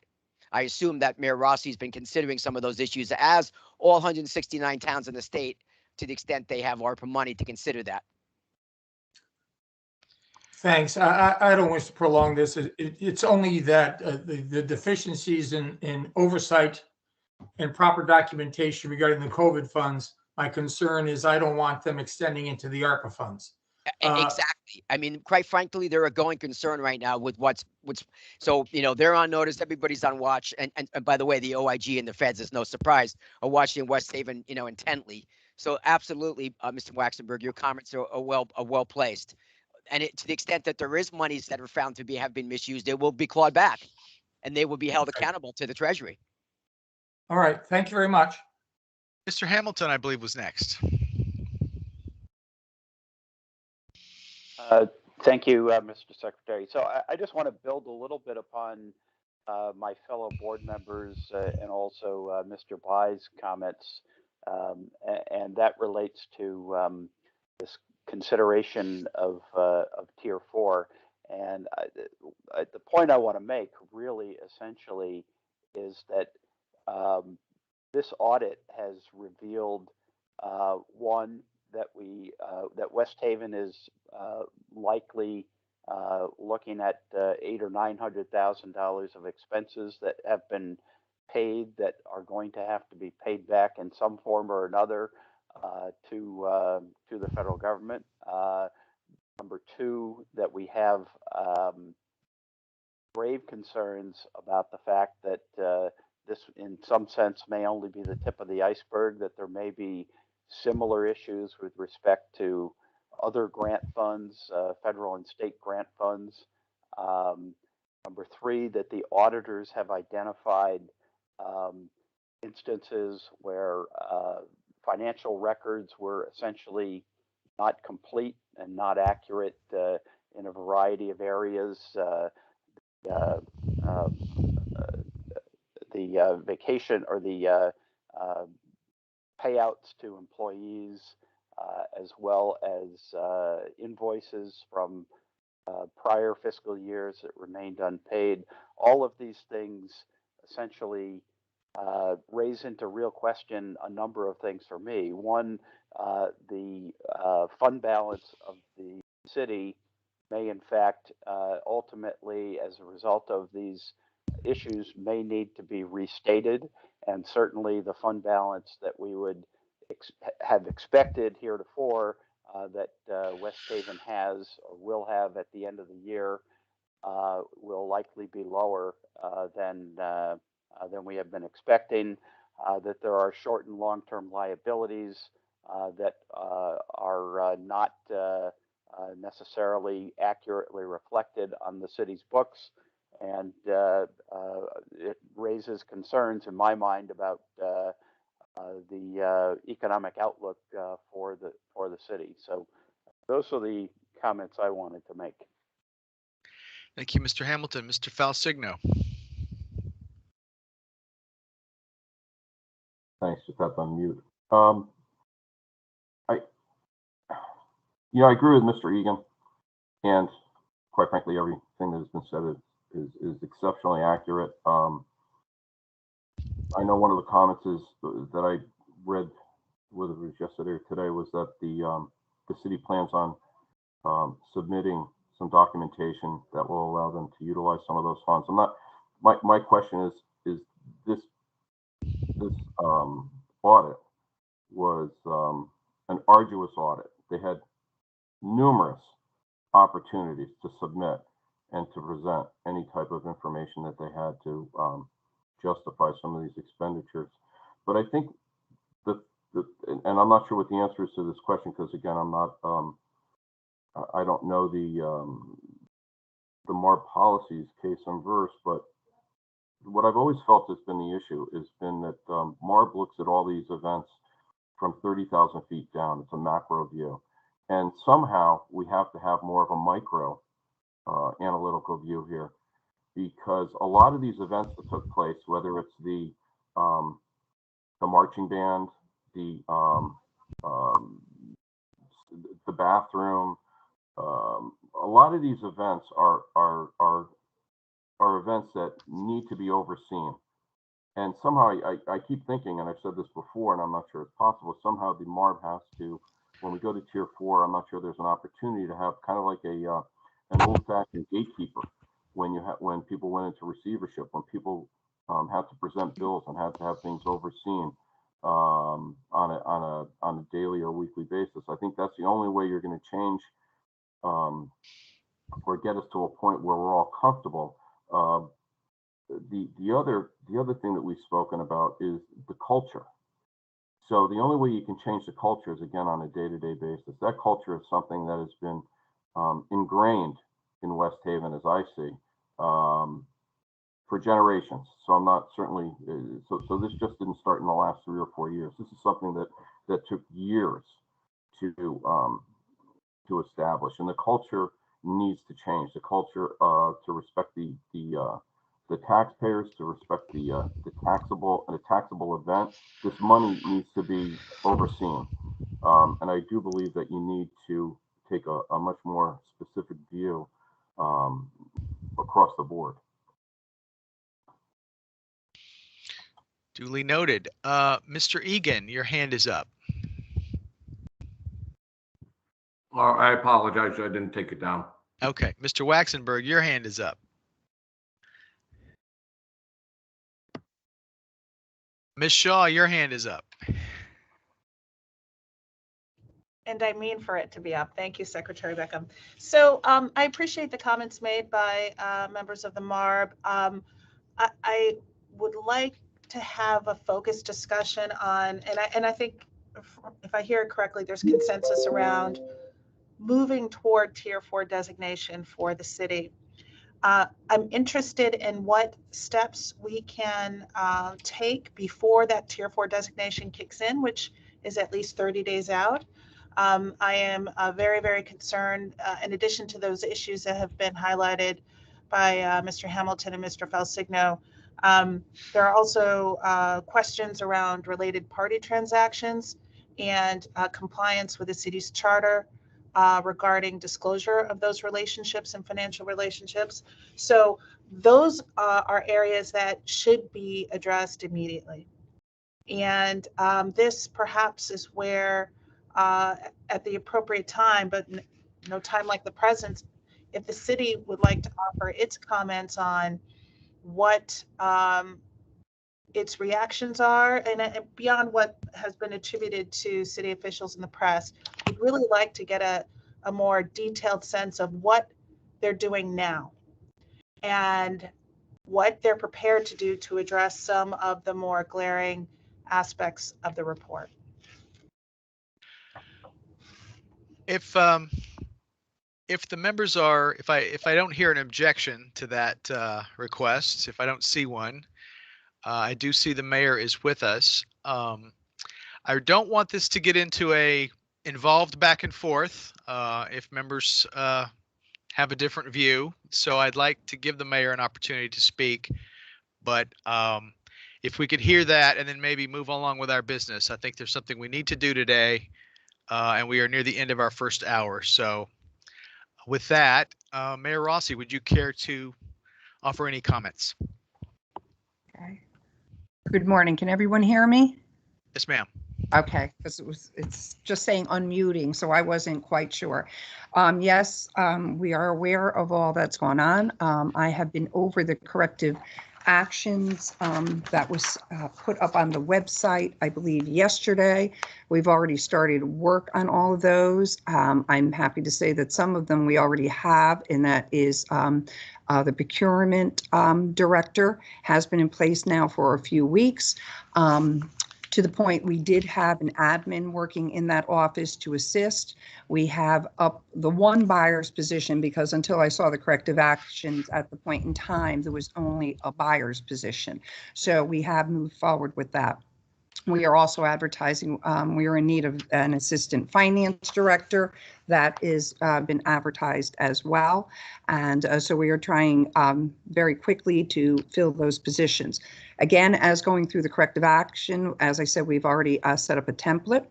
I assume that Mayor Rossi's been considering some of those issues, as all 169 towns in the state, to the extent they have ARPA money to consider that. Thanks. I don't wish to prolong this. It's only that the deficiencies in oversight and proper documentation regarding the COVID funds, my concern is I don't want them extending into the ARPA funds. Exactly. I mean, quite frankly, they're a going concern right now with what's so, they're on notice. Everybody's on watch. And by the way, the OIG and the feds, is no surprise, are watching West Haven, intently. So absolutely, Mr. Waxenberg, your comments are well placed. And to the extent that there is monies that are found to have been misused, they will be clawed back, and they will be held accountable to the Treasury. All right. Thank you very much. Mr. Hamilton, I believe, was next. Thank you, Mr. Secretary. So I just want to build a little bit upon my fellow board members and also Mr. Bai's comments, and that relates to this consideration of Tier 4. And the point I want to make really essentially is that this audit has revealed, one, that that West Haven is likely looking at $800,000 or $900,000 of expenses that have been paid that are going to have to be paid back in some form or another to the federal government. Number two, that we have grave concerns about the fact that this, in some sense, may only be the tip of the iceberg, that there may be similar issues with respect to other grant funds, federal and state grant funds. Number three, that the auditors have identified instances where financial records were essentially not complete and not accurate in a variety of areas. The vacation or the payouts to employees, as well as invoices from prior fiscal years that remained unpaid. All of these things essentially raise into real question a number of things for me. One, the fund balance of the city may in fact ultimately, as a result of these issues, may need to be restated, and certainly the fund balance that we would have expected heretofore that West Haven has or will have at the end of the year will likely be lower than than we have been expecting, that there are short and long-term liabilities that are not necessarily accurately reflected on the city's books. And it raises concerns in my mind about the economic outlook for the city. So those are the comments I wanted to make. Thank you, Mr. Hamilton. Mr. Falsigno. Thanks, just have to unmute. I agree with Mr. Egan, and quite frankly, everything that has been said is exceptionally accurate. I know one of the comments is that I read, whether it was yesterday or today, was that the city plans on submitting some documentation that will allow them to utilize some of those funds. My question is this audit was an arduous audit. They had numerous opportunities to submit and to present any type of information that they had to justify some of these expenditures. But I think and I'm not sure what the answer is to this question, because again, I'm not, I don't know the MARB policies case and verse, but what I've always felt has been the issue has been that MARB looks at all these events from 30,000 feet down. It's a macro view. And somehow we have to have more of a micro analytical view here, because a lot of these events that took place, whether it's the marching band, the bathroom, a lot of these events are events that need to be overseen. And somehow I keep thinking, and I've said this before, and I'm not sure it's possible, somehow the MARB has to, when we go to tier 4, I'm not sure there's an opportunity to have kind of like an old-fashioned gatekeeper when people went into receivership, when people had to present bills and had to have things overseen on a daily or weekly basis. I think that's the only way you're going to change or get us to a point where we're all comfortable. The other thing that we've spoken about is the culture. So the only way you can change the culture is, again, on a day-to-day basis. That culture is something that has been ingrained in West Haven, as I see, for generations. So I'm not certainly, so this just didn't start in the last 3 or 4 years. This is something that took years to establish, and the culture needs to change. The culture to respect the taxpayers, to respect the taxable event. This money needs to be overseen, and I do believe that you need to take a much more specific view across the board. Duly noted. Mr. Egan, your hand is up. I apologize, I didn't take it down. Okay, Mr. Waxenberg, your hand is up. Ms. Shaw, your hand is up. And I mean for it to be up. Thank you, Secretary Beckham. So I appreciate the comments made by members of the MARB. I would like to have a focused discussion on, and I think if I hear it correctly, there's consensus around moving toward tier 4 designation for the city. I'm interested in what steps we can take before that tier 4 designation kicks in, which is at least 30 days out. I am very, very concerned, in addition to those issues that have been highlighted by Mr. Hamilton and Mr. Falsigno. There are also questions around related party transactions and compliance with the city's charter regarding disclosure of those relationships and financial relationships. So those are areas that should be addressed immediately. And this perhaps is where at the appropriate time, but no time like the present, if the city would like to offer its comments on what its reactions are, and beyond what has been attributed to city officials in the press, we'd really like to get a more detailed sense of what they're doing now. And what they're prepared to do to address some of the more glaring aspects of the report. If the members are, if I don't hear an objection to that request, if I don't see one, I do see the mayor is with us. I don't want this to get into a involved back and forth if members have a different view. So I'd like to give the mayor an opportunity to speak. But if we could hear that and then maybe move along with our business, I think there's something we need to do today. And we are near the end of our first hour. So with that, Mayor Rossi, would you care to offer any comments? Okay. Good morning. Can everyone hear me? Yes, ma'am. Okay, because it's just saying unmuting, so I wasn't quite sure. Yes, we are aware of all that's going on. I have been over the corrective actions that was put up on the website, I believe, yesterday. We've already started work on all of those. I'm happy to say that some of them we already have, and that is the procurement director has been in place now for a few weeks. To the point we did have an admin working in that office to assist. We have up the one buyer's position because until I saw the corrective actions at the point in time, there was only a buyer's position. So we have moved forward with that. We are also advertising, we are in need of an assistant finance director that is been advertised as well. And so we are trying very quickly to fill those positions. Again, as going through the corrective action, as I said, we've already set up a template.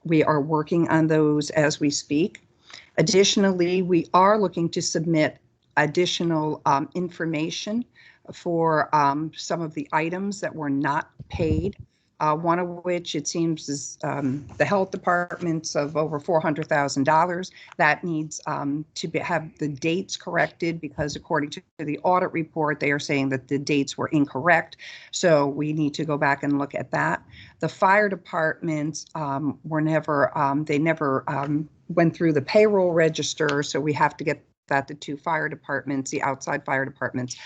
We are working on those as we speak. Additionally, we are looking to submit additional information for some of the items that were not paid. One of which it seems is the health departments of over $400,000 that needs to have the dates corrected because according to the audit report, they are saying that the dates were incorrect. So we need to go back and look at that. The fire departments were never, they never went through the payroll register. So we have to get that the two fire departments, the outside fire departments,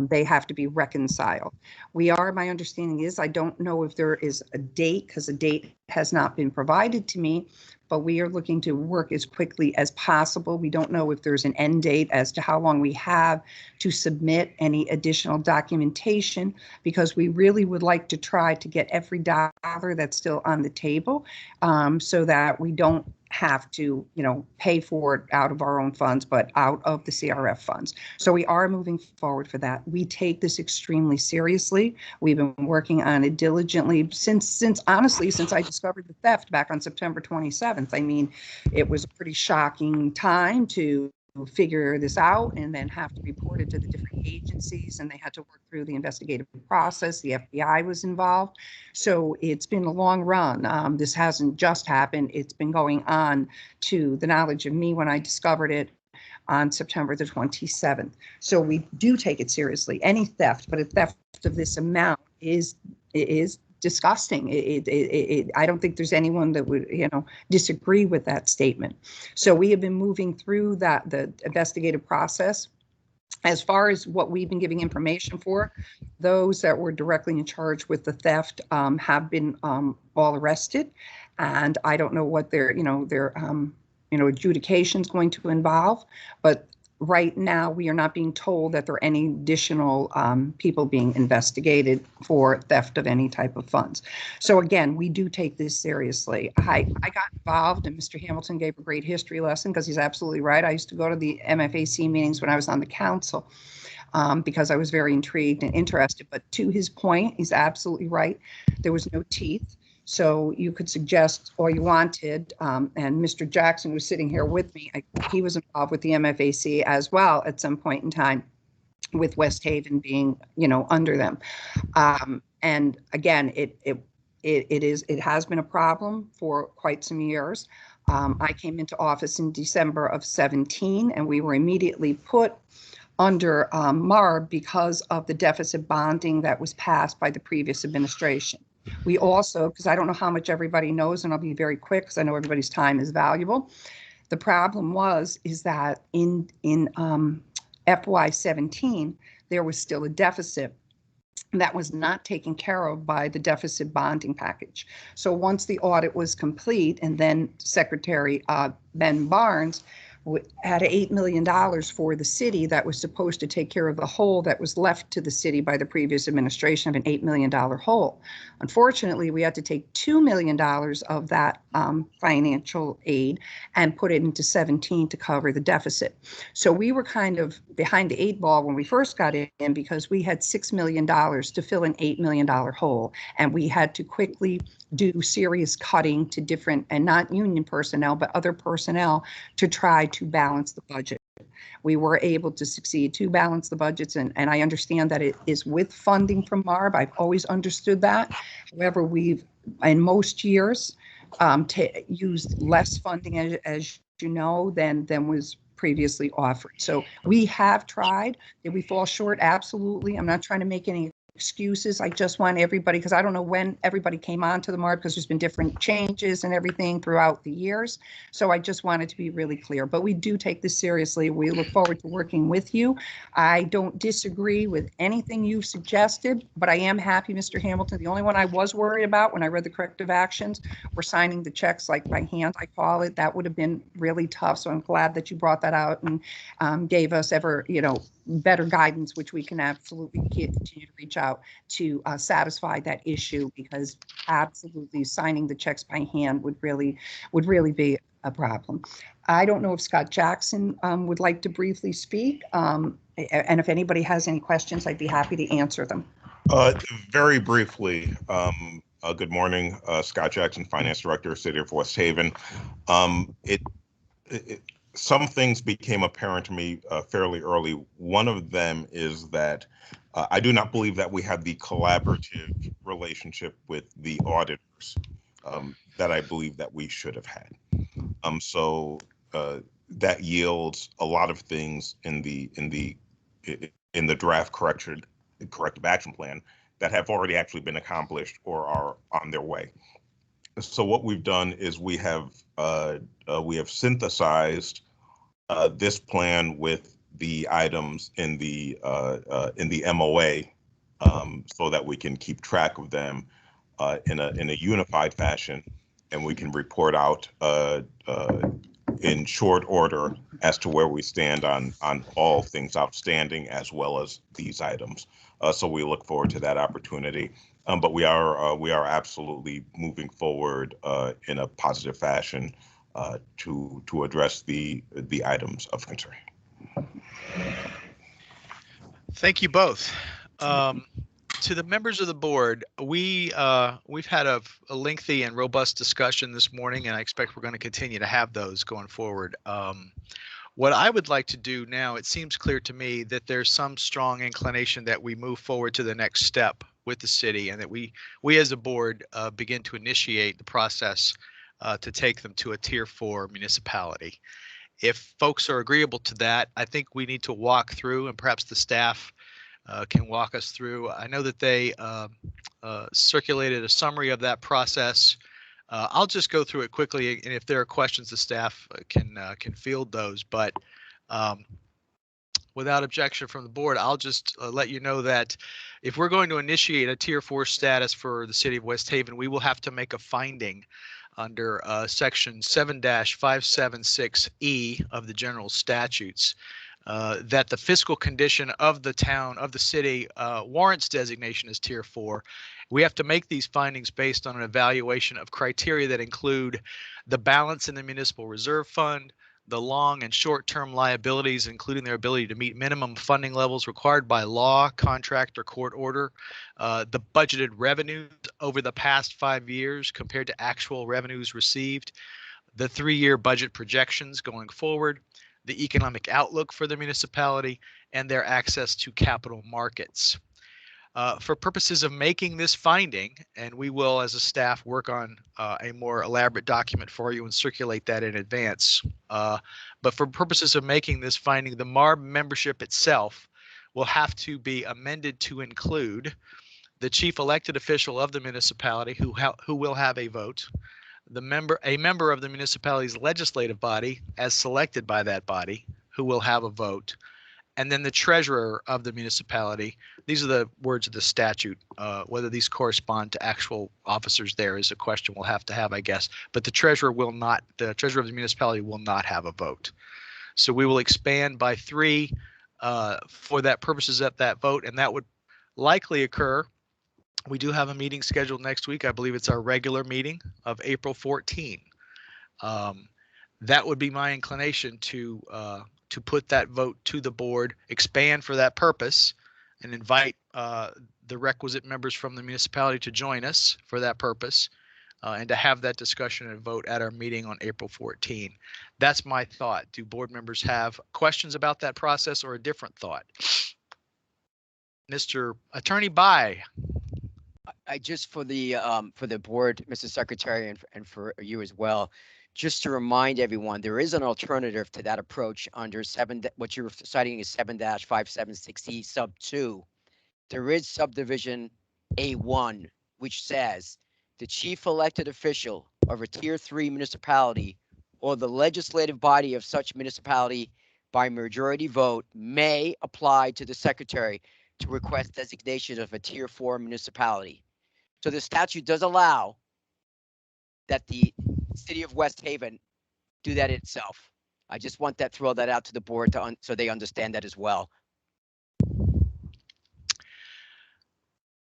they have to be reconciled. We are, my understanding is, I don't know if there is a date because a date has not been provided to me, but we are looking to work as quickly as possible. We don't know if there's an end date as to how long we have to submit any additional documentation because we really would like to try to get every dollar that's still on the table so that we don't have to, pay for it out of our own funds, but out of the CRF funds. So we are moving forward for that. We take this extremely seriously. We've been working on it diligently since honestly, since I discovered the theft back on September 27th. I mean, it was a pretty shocking time to figure this out and then have to report it to the different agencies, and they had to work through the investigative process. The FBI was involved. So it's been a long run. This hasn't just happened. It's been going on to the knowledge of me when I discovered it on September the 27th. So we do take it seriously. Any theft, but a theft of this amount is disgusting. I don't think there's anyone that would, disagree with that statement. So we have been moving through the investigative process. As far as what we've been giving information for, those that were directly in charge with the theft have been all arrested, and I don't know what their adjudication is going to involve, but right now, we are not being told that there are any additional people being investigated for theft of any type of funds. So again, we do take this seriously. I got involved, and Mr. Hamilton gave a great history lesson because he's absolutely right. I used to go to the MFAC meetings when I was on the council because I was very intrigued and interested. But to his point, he's absolutely right. There was no teeth. So you could suggest all you wanted, and Mr. Jackson was sitting here with me. He was involved with the MFAC as well at some point in time, with West Haven being, under them. And again, it has been a problem for quite some years. I came into office in December of 17, and we were immediately put under MARB because of the deficit bonding that was passed by the previous administration. We also, because I don't know how much everybody knows, and I'll be very quick because I know everybody's time is valuable. The problem is that in FY17, there was still a deficit that was not taken care of by the deficit bonding package. So once the audit was complete, and then Secretary Ben Barnes had $8 million for the city that was supposed to take care of the hole that was left to the city by the previous administration of an $8 million hole. Unfortunately, we had to take $2 million of that financial aid and put it into 17 to cover the deficit. So we were kind of behind the 8 ball when we first got in, because we had $6 million to fill an $8 million hole, and we had to quickly do serious cutting to different, and not union personnel, but other personnel, to try to balance the budget. We were able to succeed to balance the budgets, and I understand that it is with funding from MARB. I've always understood that. However, we've, in most years, used less funding, as you know, than was previously offered. So we have tried. Did we fall short? Absolutely. I'm not trying to make any excuses. I just want everybody, because I don't know when everybody came on to the MARB, because there's been different changes and everything throughout the years. So I just wanted to be really clear, but we do take this seriously. We look forward to working with you. I don't disagree with anything you've suggested, but I am happy, Mr. Hamilton. The only one I was worried about when I read the corrective actions were signing the checks like by hand, I call it. That would have been really tough. So I'm glad that you brought that out and gave us better guidance, which we can absolutely continue to reach out to satisfy that issue, because absolutely signing the checks by hand would really be a problem. I don't know if Scott Jackson would like to briefly speak, and if anybody has any questions, I'd be happy to answer them. Very briefly, good morning, Scott Jackson, Finance Director, City of West Haven. Some things became apparent to me fairly early. One of them is that I do not believe that we have the collaborative relationship with the auditors that I believe that we should have had. So that yields a lot of things in the draft corrective action plan that have already actually been accomplished or are on their way. So what we've done is we have synthesized this plan with the items in the MOA so that we can keep track of them in a unified fashion, and we can report out in short order as to where we stand on all things outstanding as well as these items. So we look forward to that opportunity. But we are absolutely moving forward in a positive fashion to address the items of concern. Thank you both. To the members of the board, we've had a lengthy and robust discussion this morning, and I expect we're going to continue to have those going forward. What I would like to do now, it seems clear to me that there's some strong inclination that we move forward to the next step with the city, and that we as a board begin to initiate the process to take them to a Tier 4 municipality. If folks are agreeable to that, I think we need to walk through, and perhaps the staff can walk us through. I know that they circulated a summary of that process. I'll just go through it quickly, and if there are questions, the staff can field those. But without objection from the board, I'll just let you know that if we're going to initiate a Tier 4 status for the city of West Haven, we will have to make a finding under section 7-576E of the general statutes that the fiscal condition of the town, of the city, warrants designation as Tier 4. We have to make these findings based on an evaluation of criteria that include the balance in the municipal reserve fund, the long and short-term liabilities, including their ability to meet minimum funding levels required by law, contract, or court order, the budgeted revenues over the past 5 years compared to actual revenues received, the 3-year budget projections going forward, the economic outlook for the municipality, and their access to capital markets. For purposes of making this finding, and we will as a staff work on a more elaborate document for you and circulate that in advance. But for purposes of making this finding, the MARB membership itself will have to be amended to include the chief elected official of the municipality who will have a vote, a member of the municipality's legislative body as selected by that body who will have a vote, and then the treasurer of the municipality. These are the words of the statute. Whether these correspond to actual officers there is a question we'll have to have, I guess. But the treasurer will not, the treasurer of the municipality will not have a vote. So we will expand by 3 for that purposes of that vote, and that would likely occur. We do have a meeting scheduled next week. I believe it's our regular meeting of April 14. That would be my inclination to put that vote to the board, expand for that purpose, and invite the requisite members from the municipality to join us for that purpose, and to have that discussion and vote at our meeting on April 14. That's my thought. Do board members have questions about that process or a different thought? Mr. Attorney Bai. I just for the board, Mr. Secretary, and for you as well, just to remind everyone, there is an alternative to that approach under what you're citing is 7-576E sub 2. There is subdivision A1, which says the chief elected official of a tier 3 municipality or the legislative body of such municipality by majority vote may apply to the secretary to request designation of a tier 4 municipality. So the statute does allow that the city of West Haven do that itself. I just want that, throw that out to the board so they understand that as well.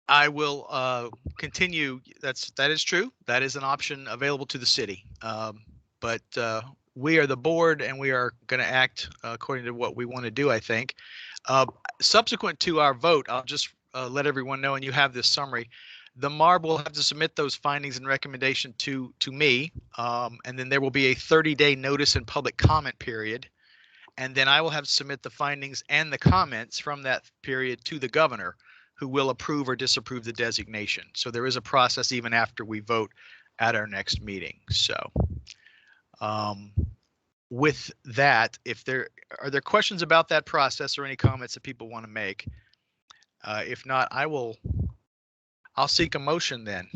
I will continue. That is true. That is an option available to the city. But we are the board, and we are going to act according to what we want to do, I think. Subsequent to our vote, I'll just let everyone know, and you have this summary. The MARB will have to submit those findings and recommendation to me, and then there will be a 30-day notice and public comment period. And then I will have to submit the findings and the comments from that period to the governor, who will approve or disapprove the designation. So there is a process even after we vote at our next meeting. So with that, are there questions about that process or any comments that people want to make? If not, I'll seek a motion then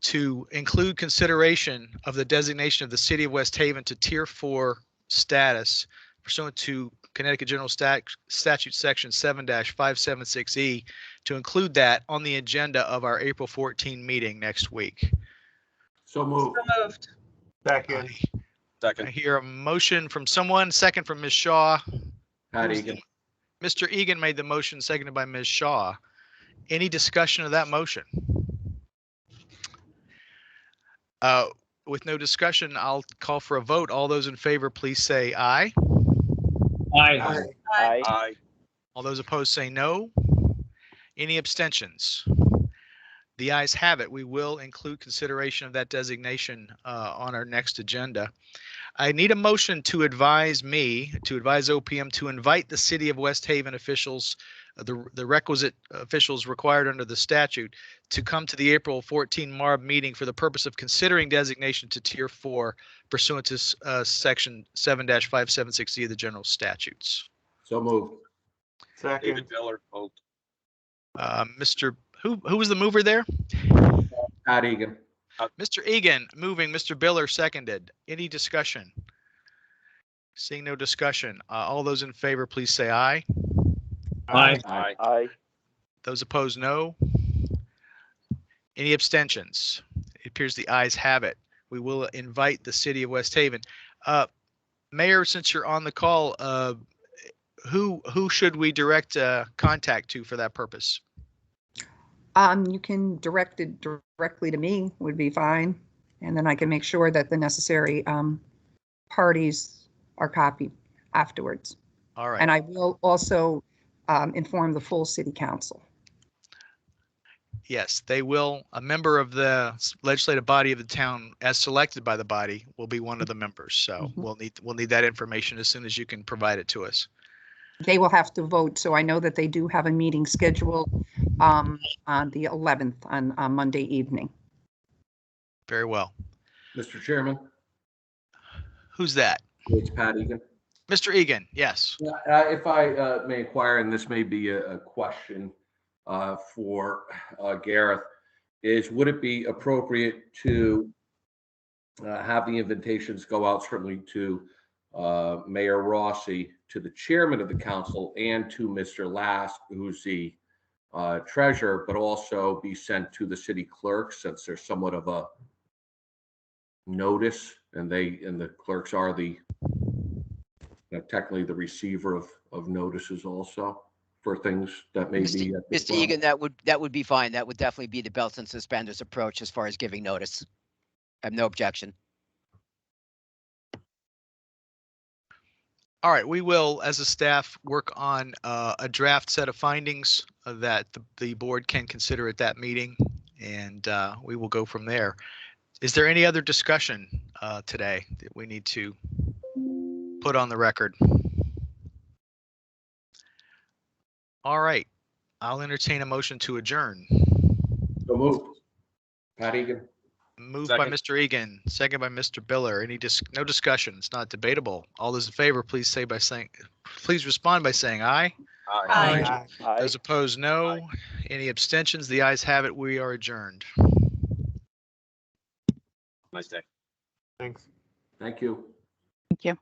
to include consideration of the designation of the city of West Haven to tier 4 status pursuant to Connecticut General Statute Section 7-576E, to include that on the agenda of our April 14 meeting next week. So moved. So moved. Second. Second. I hear a motion from someone, second from Ms. Shaw. Pat Egan. Mr. Egan made the motion, seconded by Ms. Shaw. Any discussion of that motion? With no discussion, I'll call for a vote. All those in favor, please say aye. Aye. Aye. All those opposed say no. Any abstentions? The ayes have it. We will include consideration of that designation on our next agenda. I need a motion to advise OPM to invite the city of West Haven officials, the requisite officials required under the statute, to come to the April 14 MARB meeting for the purpose of considering designation to tier 4 pursuant to section 7-576E of the general statutes. So moved. Second. David Miller, vote. Who was the mover there? Pat Egan. Mr. Egan moving, Mr. Biller seconded. Any discussion? Seeing no discussion, all those in favor, please say aye. Aye. Aye. Those opposed, no. Any abstentions? It appears the ayes have it. We will invite the city of West Haven. Mayor, since you're on the call, who should we direct contact to for that purpose? You can direct it directly to me, would be fine. And then I can make sure that the necessary parties are copied afterwards. All right. And I will also inform the full city council. Yes, they will. A member of the legislative body of the town, as selected by the body, will be one of the members. So we'll need that information as soon as you can provide it to us. They will have to vote, so I know that they do have a meeting scheduled on the 11th on Monday evening. Very well. Mr. Chairman, Who's that? it's Pat Egan. Mr. Egan, yes. If I may inquire, and this may be a question for Gareth, would it be appropriate to have the invitations go out certainly to Mayor Rossi, to the chairman of the council, and to Mr. Lask, who's the treasurer, but also be sent to the city clerk, since there's somewhat of a notice, and the clerks are the technically the receiver of notices also for things that may be at the Mr. Egan, that would be fine. That would definitely be the belt and suspenders approach as far as giving notice. I have no objection. All right, we will, as a staff, work on a draft set of findings that the board can consider at that meeting, and we will go from there. Is there any other discussion today that we need to put on the record? All right, I'll entertain a motion to adjourn. So moved. Pat Egan. Moved by Mr. Egan, second by Mr. Biller. No discussion. It's not debatable. All those in favor, please respond by saying aye. Aye. Aye. Those opposed, no. Any abstentions? The ayes have it. We are adjourned. Nice day. Thanks. Thank you. Thank you.